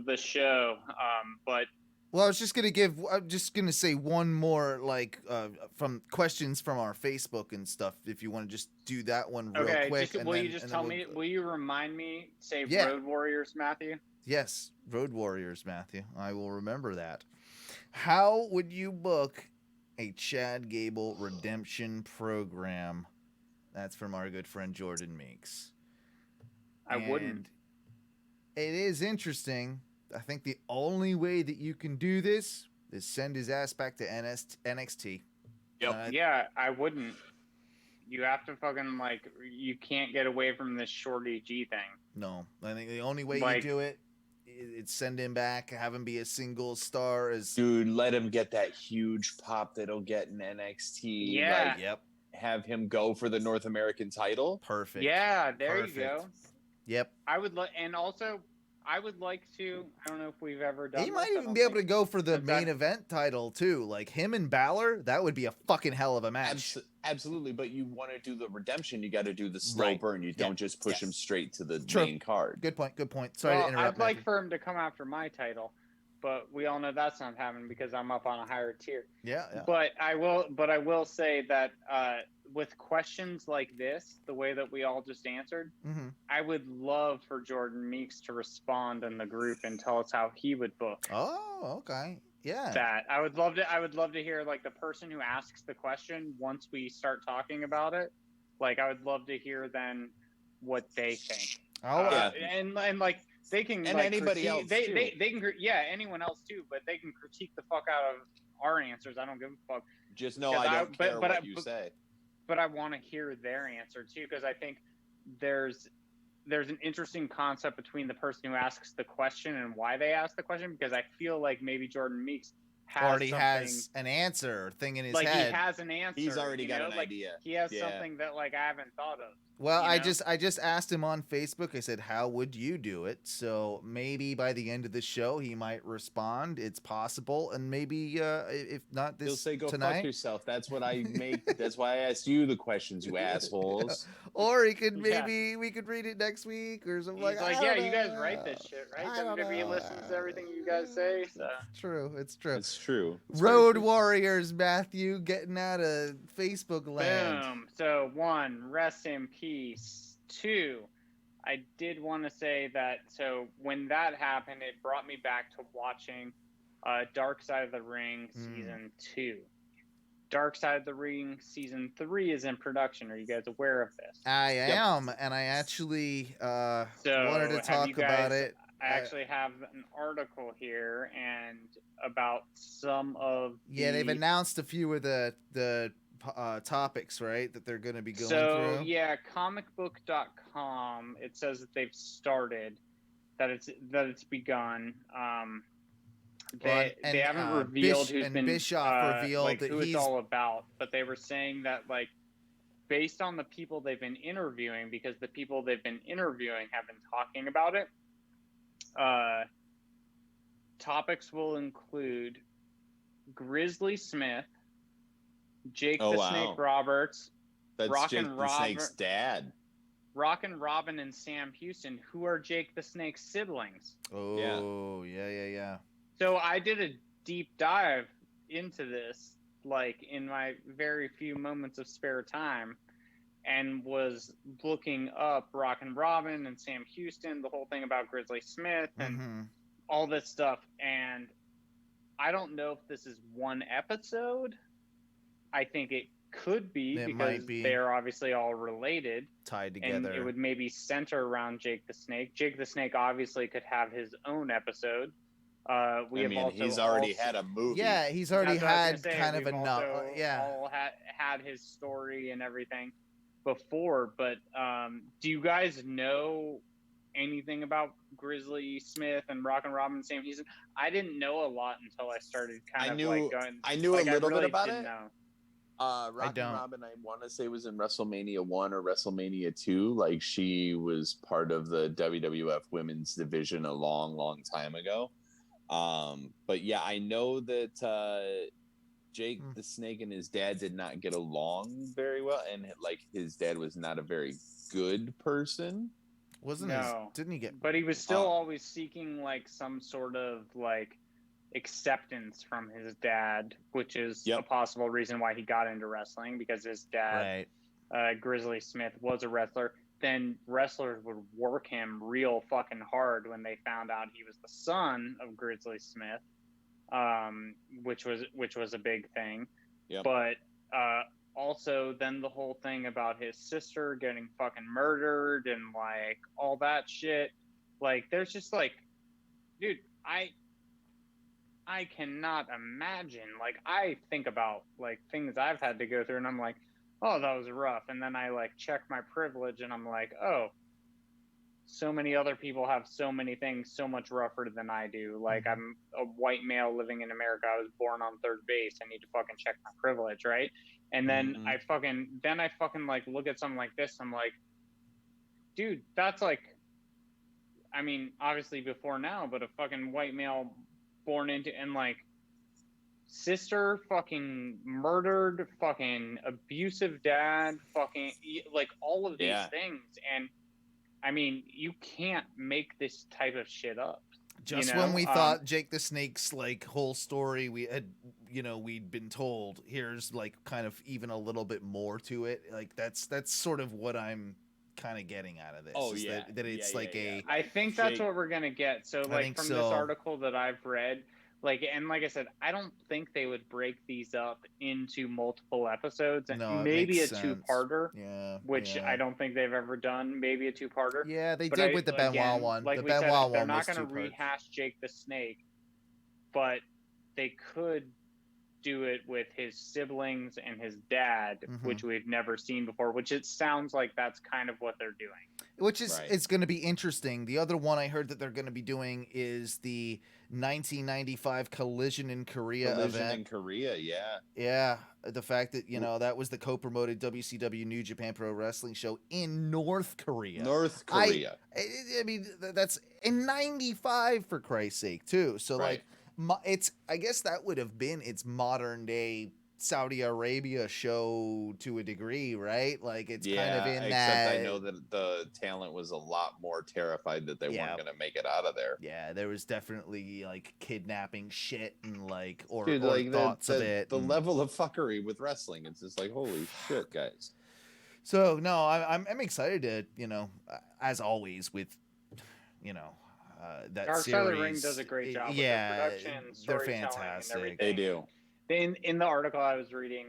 this show. But Well, I'm just gonna say one more, like, from questions from our Facebook and stuff. If you want to just do that one real okay, quick. will you just tell me? Will you remind me? Say Yeah. Road Warriors, Matthew. Yes, Road Warriors, Matthew. I will remember that. How would you book a Chad Gable redemption program? That's from our good friend Jordan Meeks. I wouldn't. It is interesting. I think the only way that you can do this is send his ass back to NXT. Yep. Yeah, I wouldn't. You have to fucking you can't get away from this Shorty G thing. No, I think the only way Like- you do it is send him back, have him be a single star. Dude, let him get that huge pop that he'll get in NXT. Yeah. Like, Yep, have him go for the North American title. perfect. Yeah, there Perfect. you go. Yep. I would and also I would like to. I don't know if we've ever done. He might this, I even don't be able to think. go for the But that- main event title too. Like him and Balor, that would be a fucking hell of a match. Absolutely, but you want to do the redemption, you got to do the slow Right. burn. You Yeah. don't just push Yeah. him straight to the True. main card. Good point. Good point. Sorry Well, to interrupt. I'd like Matthew. for him to come after my title, but we all know that's not happening because I'm up on a higher tier. Yeah. But I will say that with questions like this, the way that we all just answered, Mm-hmm. I would love for Jordan Meeks to respond in the group and tell us how he would book Oh, okay. Yeah. that. I would love to hear like the person who asks the question once we start talking about it. Like I would love to hear then what they think. Oh, Yeah. And like they can And like, anybody critique, else, they, too. they can anyone else too, but they can critique the fuck out of our answers. I don't give a fuck. Just know Because I I- don't but- care but what I- you but- say. But I want to hear their answer too, because I think there's an interesting concept between the person who asks the question and why they ask the question, because I feel like maybe Jordan Meeks already something, has an answer thing in his like head. he has an answer. He's already you got know? an like, idea. He has Yeah. something that like I haven't thought of. Well, you I know? just asked him on Facebook. I said, "How would you do it?" So maybe by the end of the show, he might respond. It's possible, and maybe if not He'll this say, "Go tonight, fuck yourself." That's what I make. That's why I asked you the questions, you assholes. or he could Yeah. maybe we could read it next week or something. He's like, I yeah, don't you guys know. write this shit, right? I don't WWE know. listens to everything you guys say. So. True, it's true. It's true. It's very Road true. Warriors, Matthew, getting out of Facebook land. Boom. So 1, rest in peace. 2, I did want to say that. So when that happened, it brought me back to watching Dark Side of the Ring season 2. Dark Side of the Ring season 3 is in production. Are you guys aware of this? I am, and I actually wanted to have talk you about guys- it. I actually have an article here and about some of Yeah, they've the- announced a few of the topics, right, that they're going to be going So through. yeah, comicbook.com, it says that they've started, that it's begun. They haven't revealed who's been Bischoff revealed like that who he's it's all about, but they were saying that like based on the people they've been interviewing, because the people they've been interviewing have been talking about it. Topics will include Grizzly Smith, Jake Snake Roberts, That's Rock Jake and the Snake's dad. Rock and Robin and Sam Houston, who are Jake the Snake's siblings. Oh, yeah. So I did a deep dive into this, like in my very few moments of spare time, and was looking up Rock and Robin and Sam Houston, the whole thing about Grizzly Smith and all this stuff. And I don't know if this is one episode. I think it could be because they're obviously all related, tied together, and it would maybe center around Jake the Snake. Jake the Snake obviously could have his own episode. He's already had a movie. Yeah, he's already had kind of enough. All had his story and everything before. But do you guys know anything about Grizzly Smith and Rock and Robin and Sam Houston? I didn't know a lot until I started I knew a little bit about it. Know. Rock and Robin, I want to say, was in WrestleMania 1 or WrestleMania 2. Like, she was part of the WWF women's division a long time ago. But yeah, I know that Jake the Snake and his dad did not get along very well, and like his dad was not a very good person. Didn't he get? But he was still always seeking like some sort of like acceptance from his dad, which is a possible reason why he got into wrestling, because his dad, Grizzly Smith, was a wrestler. Then wrestlers would work him real fucking hard when they found out he was the son of Grizzly Smith, which was a big thing. But also then the whole thing about his sister getting fucking murdered and like all that shit. Like there's just like, dude, I cannot imagine. Like I think about like things I've had to go through, and I'm like, oh, that was rough. And then I like check my privilege, and I'm like, oh, so many other people have so many things so much rougher than I do. Like I'm a white male living in America. I was born on third base. I need to fucking check my privilege, right? And then I fucking like look at something like this. I'm like, dude, that's like, I mean, obviously before now, but a fucking white male born into, and like sister fucking murdered, fucking abusive dad, fucking like all of these things. And I mean, you can't make this type of shit up. Just when we thought Jake the Snake's like whole story we had, we'd been told, here's like kind of even a little bit more to it. Like that's sort of what I'm kind of getting out of this. Oh yeah, that it's I think that's what we're gonna get. So like from this article that I've read, like I said, I don't think they would break these up into multiple episodes, and maybe a two-parter. Which I don't think they've ever done. Maybe a two-parter. Yeah, they did with the Benoit one. Like the Benoit one they're not going to rehash Jake the Snake, but they could do it with his siblings and his dad, which we've never seen before. Which it sounds like that's kind of what they're doing. Which is it's going to be interesting. The other one I heard that they're going to be doing is the 1995 Collision in Korea event. In Korea, yeah. The fact that that was the co-promoted WCW New Japan Pro Wrestling show in North Korea. I mean, that's in '95 for Christ's sake too. So like, I guess that would have been its modern day Saudi Arabia show to a degree, right? Like it's kind of in that. Except I know that the talent was a lot more terrified that they weren't going to make it out of there. Yeah, there was definitely like kidnapping shit and like or like thoughts of it. The level of fuckery with wrestling, it's just like holy shit, guys. So no, I'm excited to as always with that Dark series. Side of the Ring does a great job. With their production, they're fantastic. They do. In the article I was reading,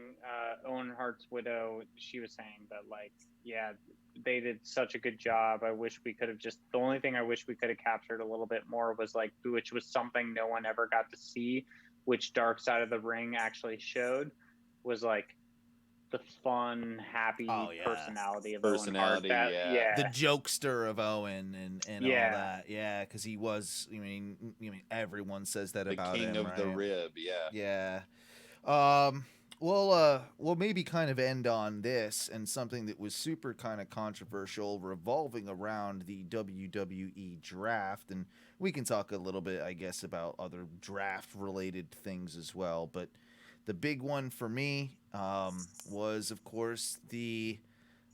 Owen Hart's widow, she was saying that they did such a good job. I wish we could have the only thing I wish we could have captured a little bit more was which was something no one ever got to see, which Dark Side of the Ring actually showed, was like the fun, happy Oh, yeah. personality of Personality, Owen Hart. yeah. The jokester of Owen and all Yeah. that. Yeah, because he was. I mean, everyone says that The about king him, of the right? rib, yeah. Yeah. We'll maybe kind of end on this and something that was super kind of controversial revolving around the WWE draft. And we can talk a little bit, I guess, about other draft related things as well. But the big one for me was, of course, the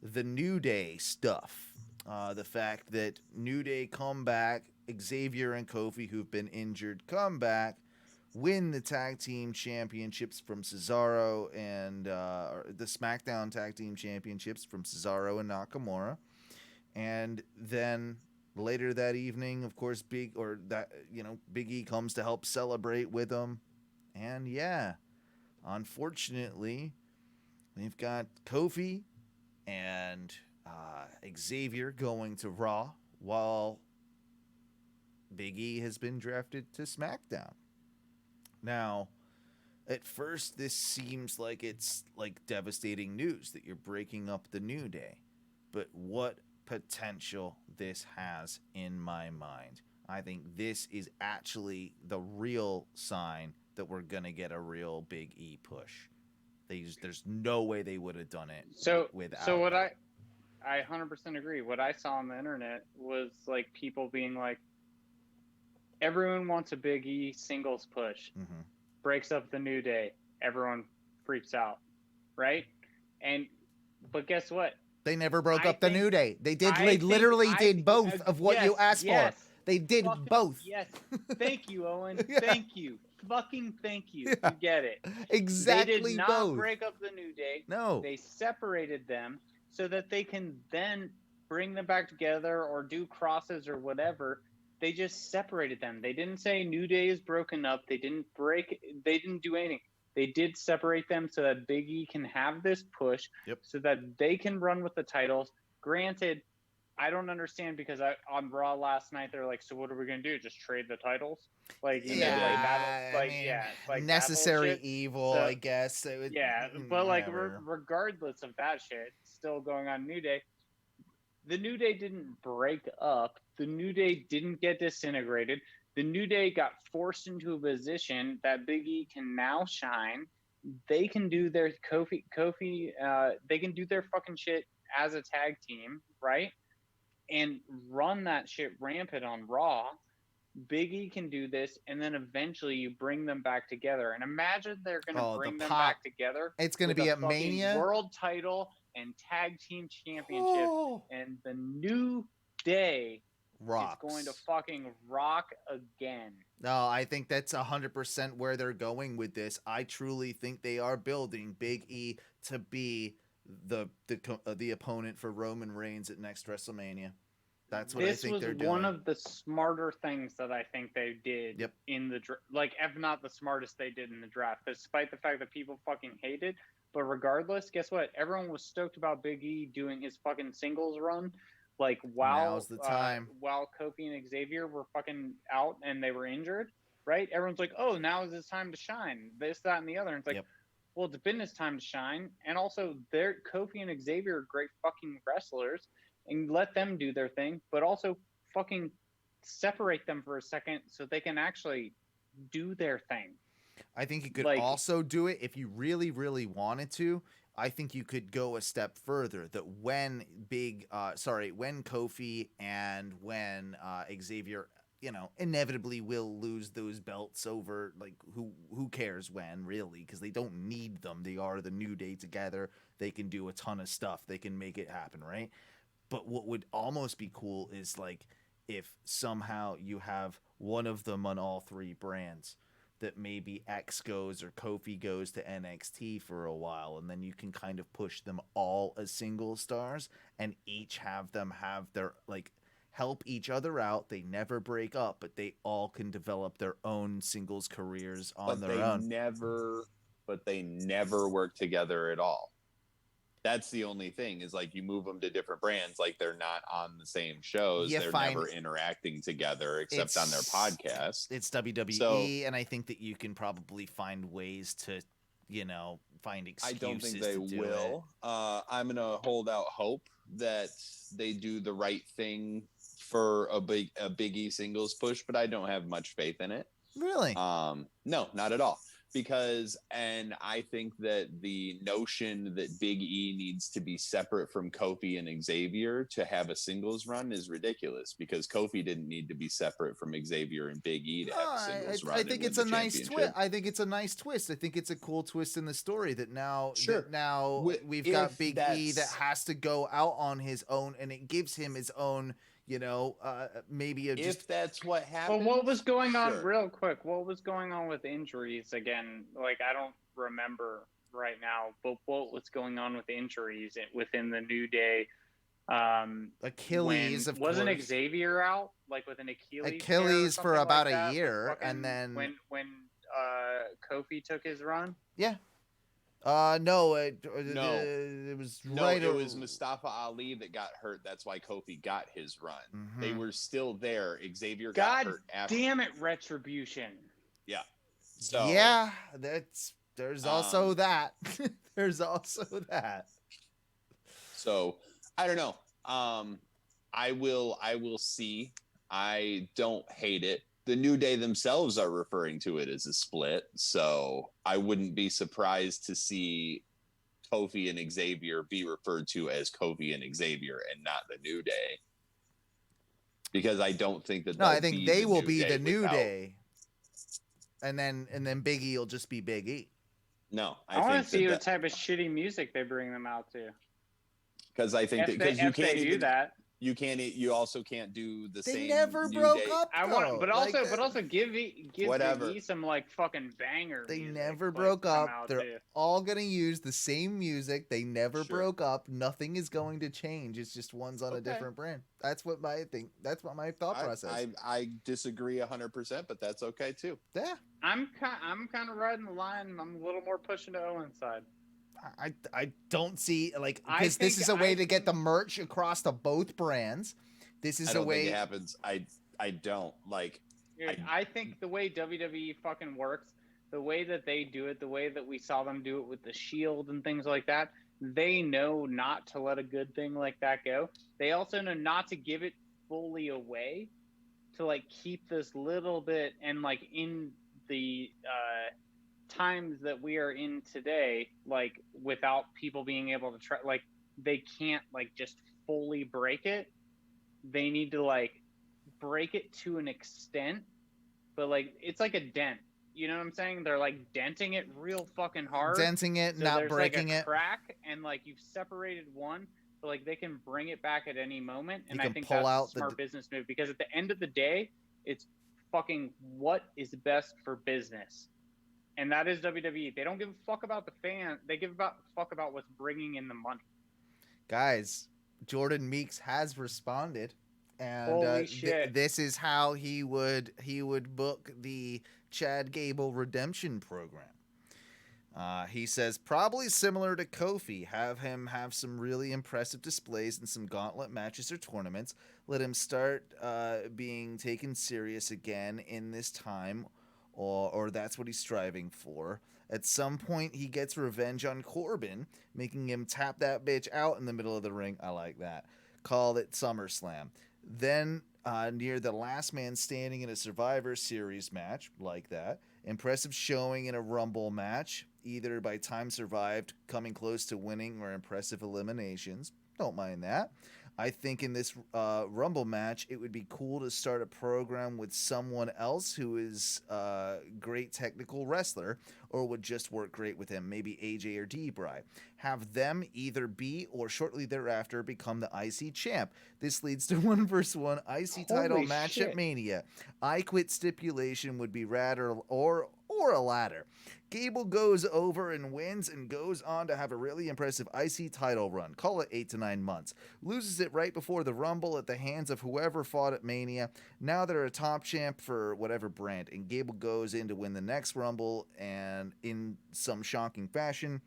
Newday stuff. The fact that Newday come back, Xavier and Kofi, who've been injured, come back, win the tag team championships from Cesaro and the SmackDown tag team championships from Cesaro and Nakamura. And then later that evening, of course, Big E comes to help celebrate with them. And yeah, unfortunately, we've got Kofi and Xavier going to Raw while Big E has been drafted to SmackDown. Now, at first, this seems like it's like devastating news that you're breaking up the New Day. But what potential this has in my mind. I think this is actually the real sign that we're going to get a real Big E push. There's no way they would have done it without. So what I 100% agree. What I saw on the internet was like people being like, everyone wants a Big E singles push. Mm-hmm. Breaks up the New Day. Everyone freaks out, right? But guess what? They never broke up the New Day. They did. They literally did both of what you asked for. They did both. Yes. Thank you, Owen. Yeah. Thank you. Fucking thank you. Yeah. You get it. Exactly. They did not both. break up the New Day. No. They separated them so that they can then bring them back together or do crosses or whatever. They just separated them. They didn't say New Day is broken up. They didn't do anything. They did separate them so that Big E can have this push, so that they can run with the titles. Granted, I don't understand because on Raw last night they're like, so what are we gonna do? Just trade the titles? Like, necessary evil, I guess. But like regardless of that shit, still going on New Day. The New Day didn't break up. The New Day didn't get disintegrated. The New Day got forced into a position that Big E can now shine. They can do their Kofi. They can do their fucking shit as a tag team, right? And run that shit rampant on Raw. Big E can do this, and then eventually you bring them back together. And imagine they're gonna bring them back together. It's gonna be a Mania world title and tag team championship, and the New Day rocks. Is going to fucking rock again. No, I think that's 100% where they're going with this. I truly think they are building Big E to be the opponent for Roman Reigns at next WrestleMania. That's what I think they're doing. This was one of the smarter things that I think they did in the like, if not the smartest they did in the draft, despite the fact that people fucking hated. But regardless, guess what? Everyone was stoked about Big E doing his fucking singles run. Like now's the time. While Kofi and Xavier were fucking out and they were injured, right? Everyone's like, "Oh, now is his time to shine." This, that, and the other. And it's like, well, it's been his time to shine. And also, Kofi and Xavier are great fucking wrestlers, and let them do their thing. But also, fucking separate them for a second so they can actually do their thing. I think you could also do it if you really, really wanted to. I think you could go a step further. That when when Kofi and when Xavier, inevitably will lose those belts over, like, who cares when, really, because they don't need them. They are the New Day together. They can do a ton of stuff. They can make it happen, right? But what would almost be cool is like if somehow you have one of them on all three brands. That maybe X goes or Kofi goes to NXT for a while, and then you can kind of push them all as single stars and each have them have their, like, help each other out. They never break up, but they all can develop their own singles careers on their own. But they never work together at all. That's the only thing, is like you move them to different brands, like they're not on the same shows. They're never interacting together except on their podcast. It's WWE, and I think that you can probably find ways to, find excuses. I don't think they to do will. I'm gonna hold out hope that they do the right thing for a Big E singles push, but I don't have much faith in it. Really? No, not at all. And I think that the notion that Big E needs to be separate from Kofi and Xavier to have a singles run is ridiculous, because Kofi didn't need to be separate from Xavier and Big E to have a singles run. I think it's a nice twist. I think it's a nice twist. I think it's a cool twist in the story that now, we've got Big E that has to go out on his own, and it gives him his own, maybe if that's what happened. Well, what was going on real quick? What was going on with injuries again? Like, I don't remember right now, but what was going on with injuries within the New Day? Achilles, of wasn't course. Xavier out like with an Achilles? Achilles for about like a year, and then when Kofi took his run. Yeah. No, it was right. It was Mustafa Ali that got hurt. That's why Kofi got his run. Mm-hmm. They were still there. Xavier got hurt after. Damn it, retribution. Yeah. So yeah, there's also that. There's also that. So I don't know. I will see. I don't hate it. The New Day themselves are referring to it as a split, so I wouldn't be surprised to see Kofi and Xavier be referred to as Kofi and Xavier and not the New Day, because I don't think that. No, I think they will be the New Day, and then Big E will just be Big E. No, I want to see what type of shitty music they bring them out to. Because I think because you can't do that. You can't. You also can't do the same. They never broke up. I want, but also give Big E some like fucking banger. They music, never broke up. They're all gonna use the same music. They never broke up. Nothing is going to change. It's just one's on a different brand. That's what my thought process. I disagree 100%, but that's okay too. Yeah. I'm kind of riding the line. I'm a little more pushing to Owen's side. I don't see, like, because this is a way to get the merch across to both brands. This is a way think it happens. I don't like. Dude, I think the way WWE fucking works, the way that they do it, the way that we saw them do it with the Shield and things like that, they know not to let a good thing like that go. They also know not to give it fully away, to like keep this little bit, and like in the times that we are in today, like without people being able to try, like they can't like just fully break it. They need to like break it to an extent, but like it's like a dent. You know what I'm saying? They're like denting it real fucking hard. Denting it, so not breaking like a it. Crack, and like you've separated one, but like they can bring it back at any moment. And I think that's a smart business move, because at the end of the day, it's fucking what is best for business. And that is WWE. They don't give a fuck about the fan. They give a fuck about what's bringing in the money. Guys, Jordan Meeks has responded, and holy shit. This is how he would book the Chad Gable redemption program. He says, probably similar to Kofi. Have him have some really impressive displays in some gauntlet matches or tournaments. Let him start being taken serious again in this time. Or that's what he's striving for. At some point, he gets revenge on Corbin, making him tap that bitch out in the middle of the ring. I like that. Call it SummerSlam. Then, near the last man standing in a Survivor Series match, like that. Impressive showing in a Rumble match, either by time survived, coming close to winning, or impressive eliminations. Don't mind that. I think in this Rumble match, it would be cool to start a program with someone else who is a great technical wrestler, or would just work great with him, maybe AJ or D-Bry. Have them either be or shortly thereafter become the IC champ. This leads to 1-versus-1 IC title match at Mania. I Quit stipulation would be rad, or a ladder. Gable goes over and wins and goes on to have a really impressive IC title run. Call it 8 to 9 months. Loses it right before the Rumble at the hands of whoever fought at Mania. Now they're a top champ for whatever brand, and Gable goes in to win the next Rumble, and in some shocking fashion,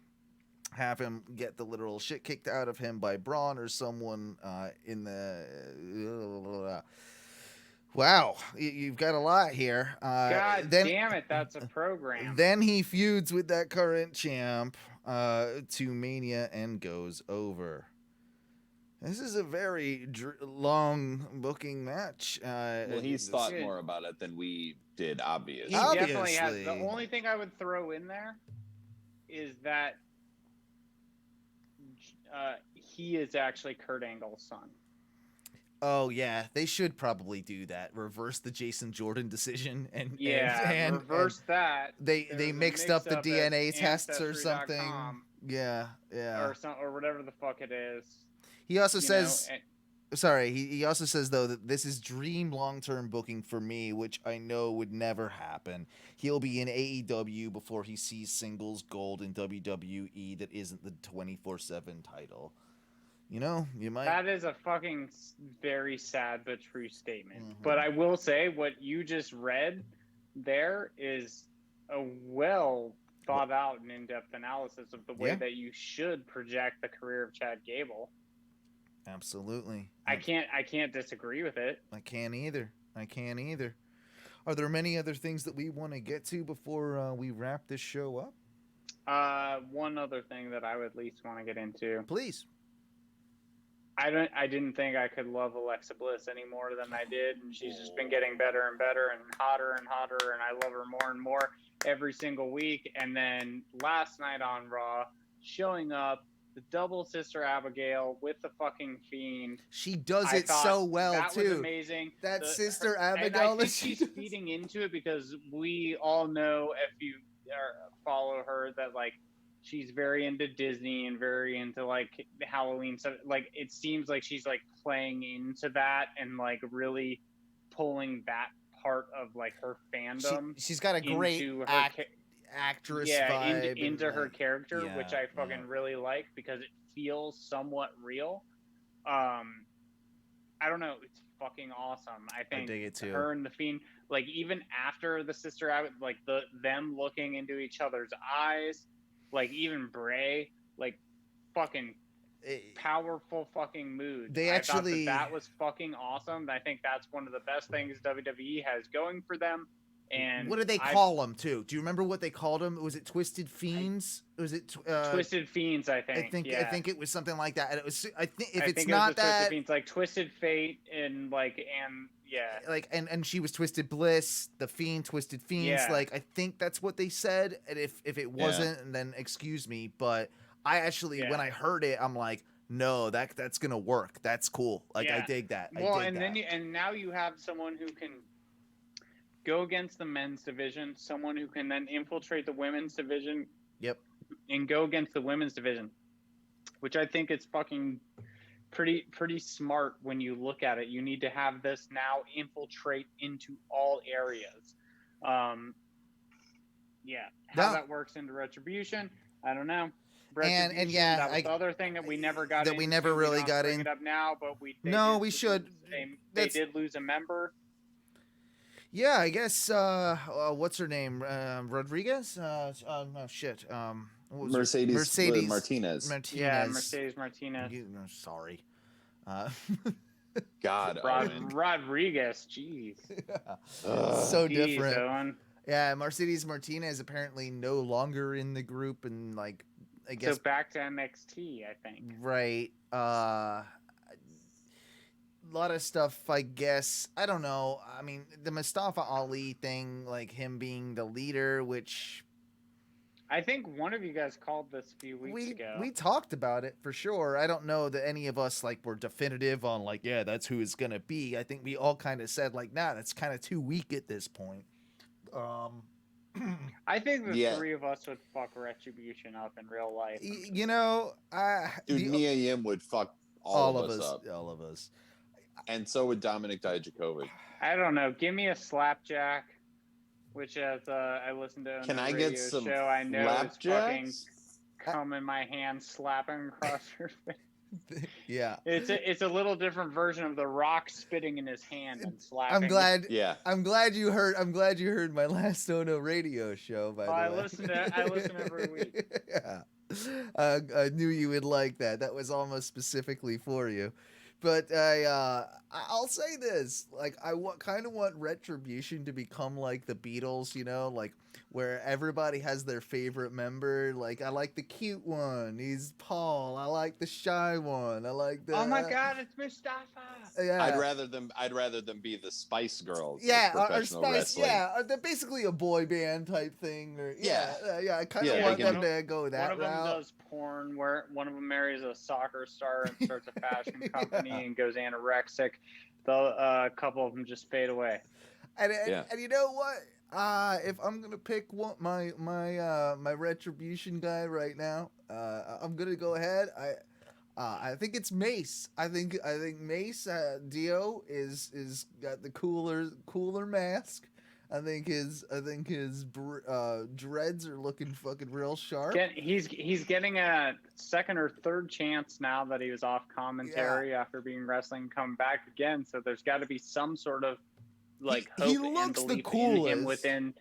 have him get the literal shit kicked out of him by Braun or someone in the... Wow, you've got a lot here. God damn it, that's a program. Then he feuds with that current champ to Mania and goes over. This is a very long booking match. Well, he's thought more about it than we did, obviously. He definitely has. The only thing I would throw in there is that he is actually Kurt Angle's son. Oh yeah, they should probably do that. Reverse the Jason Jordan decision and reverse that. They mixed up the DNA tests or something. Yeah, or whatever the fuck it is. He also says, he also says though that this is dream long-term booking for me, which I know would never happen. He'll be in AEW before he sees singles gold in WWE that isn't the 24/7 title. You know, you might. That is a fucking very sad but true statement. Mm-hmm. But I will say what you just read there is a well thought out and in-depth analysis of the way that you should project the career of Chad Gable. Absolutely. I can't disagree with it. I can't either. Are there many other things that we want to get to before we wrap this show up? One other thing that I would at least want to get into. Please. I didn't think I could love Alexa Bliss any more than I did, and she's just been getting better and better and hotter, and I love her more and more every single week. And then last night on Raw, showing up, the double Sister Abigail with the fucking Fiend. She does it so well, that too. That was amazing. Sister Abigail. And I think she's feeding into it because we all know, if you follow her, that, like, she's very into Disney and very into, like, Halloween stuff. Like, it seems like she's, like, playing into that and, like, really pulling that part of, like, her fandom. She's got a great actress vibe into her character, which I fucking really like because it feels somewhat real. I don't know, it's fucking awesome. I think dig it too. Her and the Fiend, like, even after the Sister Abbott, like them looking into each other's eyes, like even Bray, like fucking powerful fucking mood. I thought that was fucking awesome. I think that's one of the best things WWE has going for them. And what did they call them too? Do you remember what they called them? Was it Twisted Fiends? Was it Twisted Fiends? I think it was something like that. And it was. I think it was Twisted Fiends, like Twisted Fate, and she was Twisted Bliss, the Fiend, Twisted Fiends. Yeah. Like, I think that's what they said. And if it wasn't, then excuse me. But I actually, when I heard it, I'm like, no, that's gonna work. That's cool. Like, I dig that. Well, and now you have someone who can go against the men's division, someone who can then infiltrate the women's division. Yep. And go against the women's division, which I think is fucking pretty smart when you look at it. You need to have this now infiltrate into all areas. How that works into Retribution, I don't know. That was the other thing that we never got. That we never really got in. It up now, but we should. They did lose a member. Yeah, I guess. What's her name? Rodriguez? Mercedes Martinez. Yeah, Mercedes Martinez. Sorry. God. Rodriguez. Jeez. So different. Owen. Yeah, Mercedes Martinez apparently no longer in the group, and like, I guess. So back to NXT, I think. Right. A lot of stuff, I guess. I don't know. I mean, the Mustafa Ali thing, like him being the leader, which I think one of you guys called this a few weeks ago. We talked about it for sure. I don't know that any of us were definitive on that's who it's gonna be. I think we all kind of said nah, that's kind of too weak at this point. I think the three of us would fuck Retribution up in real life. Dude, Mia Yim would fuck all of us up. All of us. And so would Dominic Dijakovic. I don't know. Give me a slapjack, which as I listened to on the radio show, I know is fucking come in my hand slapping across your face. Yeah. It's a little different version of The Rock spitting in his hand and slapping. I'm glad you heard my last Ono radio show, by the way. I listen every week. Yeah. I knew you would like that. That was almost specifically for you. But I'll say this, like I kind of want Retribution to become like the Beatles, you know, like where everybody has their favorite member. Like I like the cute one, he's Paul. I like the shy one. I like the. Oh my God, it's Mustafa. Yeah. I'd rather them be the Spice Girls. of Yeah, or professional Spice. wrestling. Yeah, they're basically a boy band type thing. Or yeah. I kind of Yeah, want they them can- to go that One of them route. does porn, where one of them marries a soccer star and starts a fashion company and goes anorexic. A couple of them just fade away. And Yeah. you know what? If I'm gonna pick my Retribution guy right now, I'm gonna go ahead. I think it's Mace. I think Mace Dio is got the cooler mask. I think his dreads are looking fucking real sharp. He's getting a second or third chance now that he was off commentary after being wrestling, come back again. So there's got to be some sort of like hope he and looks the belief in him coolest. within.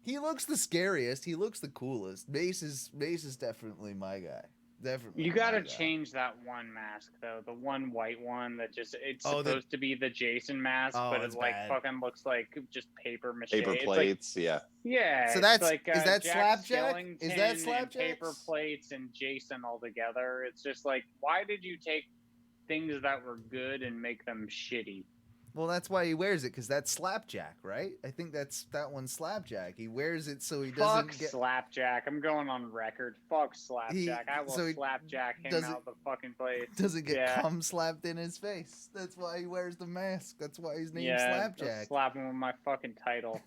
He looks the scariest. He looks the coolest. Mace is definitely my guy. Definitely. You got to my guy. change that one mask though, the one white one that it's Oh, supposed to be the Jason mask, but it's it like bad. fucking looks like just paper mache. Paper It's plates, yeah. Yeah. So it's that's- like, is that Jack Slapjack? Is that Skellington Slapjack? and paper plates and Jason all together. It's just like, why did you take things that were good and make them shitty? Well, that's why he wears it, because that's Slapjack, right? I think that one's Slapjack. He wears it so he doesn't Fuck get. Slapjack. I'm going on record. Fuck Slapjack. I will so he Slapjack him doesn't- out the fucking place. Doesn't get Yeah. cum slapped in his face. That's why he wears the mask. That's why he's named Yeah, Slapjack. slap him with my fucking title.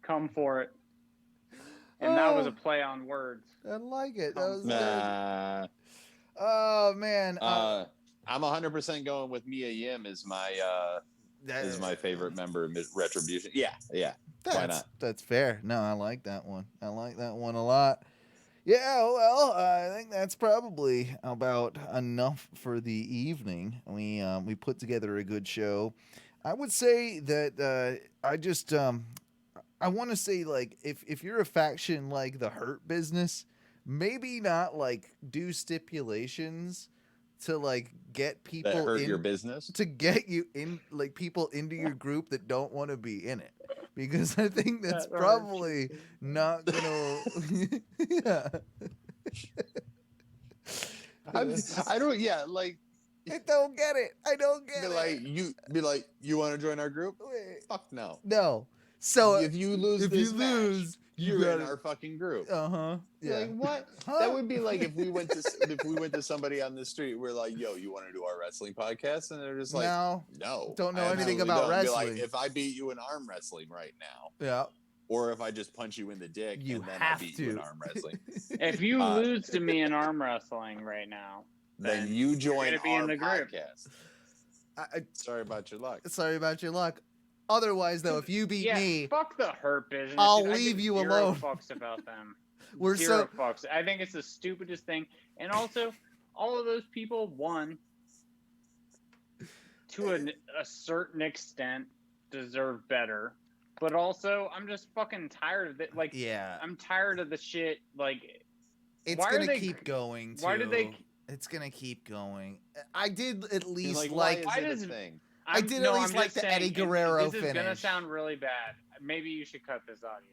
Come for it. And that was a play on words. I like it. That was good. Nah. Oh man. I'm 100% going with Mia Yim as my favorite member of Retribution. Yeah. Why not? That's fair. No, I like that one. I like that one a lot. Yeah, well, I think that's probably about enough for the evening. We put together a good show. I would say that I want to say, like, if you're a faction like the Hurt Business, maybe not like do stipulations to like get people That hurt in your business? to get you in, like people into your group that don't want to be in it, because I think that's That hurts. probably not gonna. Yeah. I don't. Yeah, like I don't get it. I don't get be like you want to join our group? it. Fuck no. No. So If you lose, if this you match, lose, you you're in gotta- our fucking group. Yeah. Like what? Huh? That would be like if we went to somebody on the street. We're like, "Yo, you want to do our wrestling podcast?" And they're just like, No. "No, Don't know I anything absolutely about don't." Be wrestling. like, if I beat you in arm wrestling right now, Yeah. or if I just punch you in the dick You and then have I beat you in to. arm wrestling, If you Uh, lose to me in arm wrestling right now, then you join gonna be our in the group. podcast. I, Sorry about your luck. sorry about your luck. Otherwise, though, if you beat yeah, me, fuck the Hurt Business. I'll dude. I leave give you zero alone. Fucks about them. we're Zero so fucks. I think it's the stupidest thing. And also, all of those people, one, to a certain extent, deserve better. But also, I'm just fucking tired of it. Like, yeah. I'm tired of the shit. Like, It's why are gonna they- keep going. why do they? It's gonna keep going. I did at least Like, like. why why is does- it a thing? I did at least I'm like just the saying, Eddie and Guerrero This is gonna finish. sound really bad. Maybe you should cut this audio.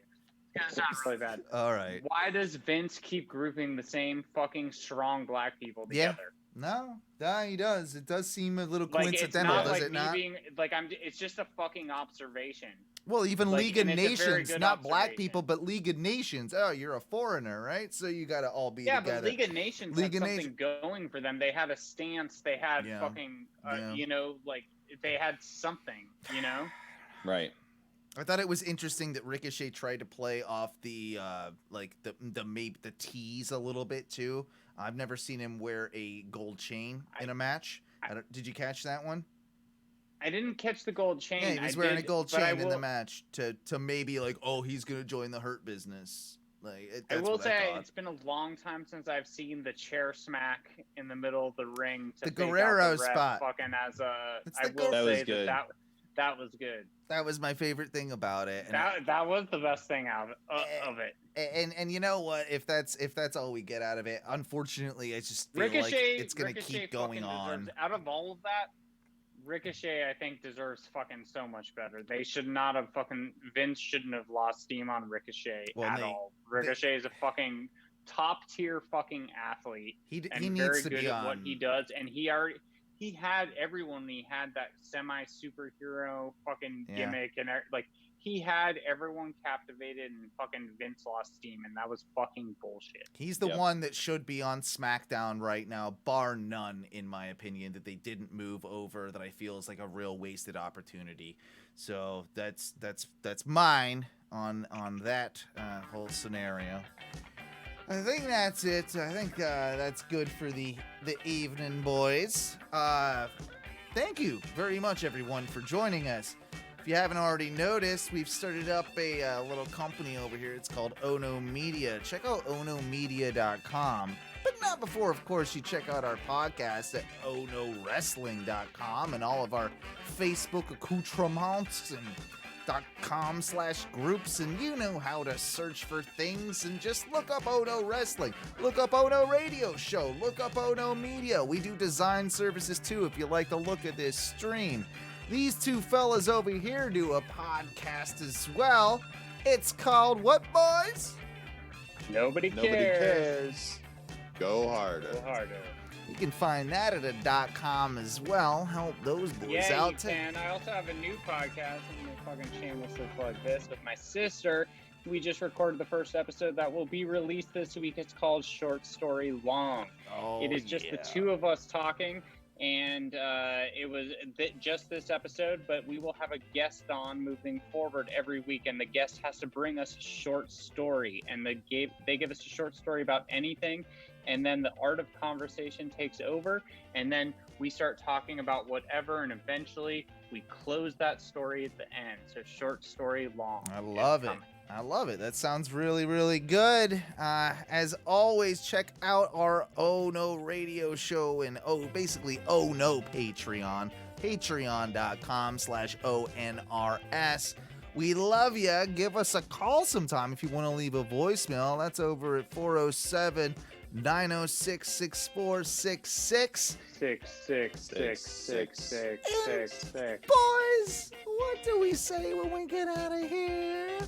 It's gonna sound really bad. All right. Why does Vince keep grouping the same fucking strong black people Yeah. together? No, he does. It does seem a little Like it's coincidental, not does like it me not? being like it's just a fucking observation. Well, even like, League of and it's a very Nations, good not black observation. people, but League of Nations. Oh, you're a foreigner, right? So you got to all be Yeah, together. but League of Nations League had of something going for them. They had a stance. They had Yeah. fucking, Yeah. you know, like they had something, you know. Right. I thought it was interesting that Ricochet tried to play off the like the tease a little bit too. I've never seen him wear a gold chain in a match. Did you catch that one? I didn't catch the gold chain. Yeah, he was I wearing did, a gold but I chain in the will- match to maybe like, oh, he's gonna join the Hurt Business. Like I that's will what say I thought. it's been a long time since I've seen the chair smack in the middle of the ring to The fake out Guerrero the ref spot. Fucking as a, It's I the will That was say good. That was good. That was my favorite thing about it. And That was the best thing out of it. And you know what? If that's all we get out of it, unfortunately, I just feel like it's gonna keep going on. Out of all of that, Ricochet, I think, deserves fucking so much better. They should not have Vince shouldn't have lost steam on Ricochet at all. Ricochet is a fucking top tier fucking athlete. He and needs very to good be at on. what he does, and he had everyone. He had that semi superhero fucking gimmick, and like he had everyone captivated, and fucking Vince lost steam, and that was fucking bullshit. He's the one that should be on SmackDown right now, bar none, in my opinion, that they didn't move over, that I feel is like a real wasted opportunity. So that's mine on that whole scenario. I think that's it. I think that's good for the evening, boys. Thank you very much, everyone, for joining us. If you haven't already noticed, we've started up a little company over here. It's called Ono Media. Check out onomedia.com. But not before, of course, you check out our podcast at onowrestling.com and all of our Facebook accoutrements and .com/groups, and you know how to search for things, and just look up Ono Wrestling, look up Ono Radio Show, look up Ono Media. We do design services too if you like the look of this stream. These two fellas over here do a podcast as well. It's called what, boys? Nobody cares. Go harder. Go harder. You can find that at a .com as well. Help those boys out. You can. I also have a new podcast. I'm going to fucking shamelessly plug this with my sister. We just recorded the first episode that will be released this week. It's called Short Story Long. It is just the two of us talking, and it was just this episode, but we will have a guest on moving forward every week, and the guest has to bring us a short story, and they give us a short story about anything, and then the art of conversation takes over, and then we start talking about whatever, and eventually we close that story at the end. So Short Story Long. I love it. I love it. That sounds really, really good. As always, check out our Oh No Radio Show and basically Oh No Patreon. Patreon.com/ONRS. We love ya. Give us a call sometime if you want to leave a voicemail. That's over at 407-906-6466. 6666666. Boys, what do we say when we get out of here?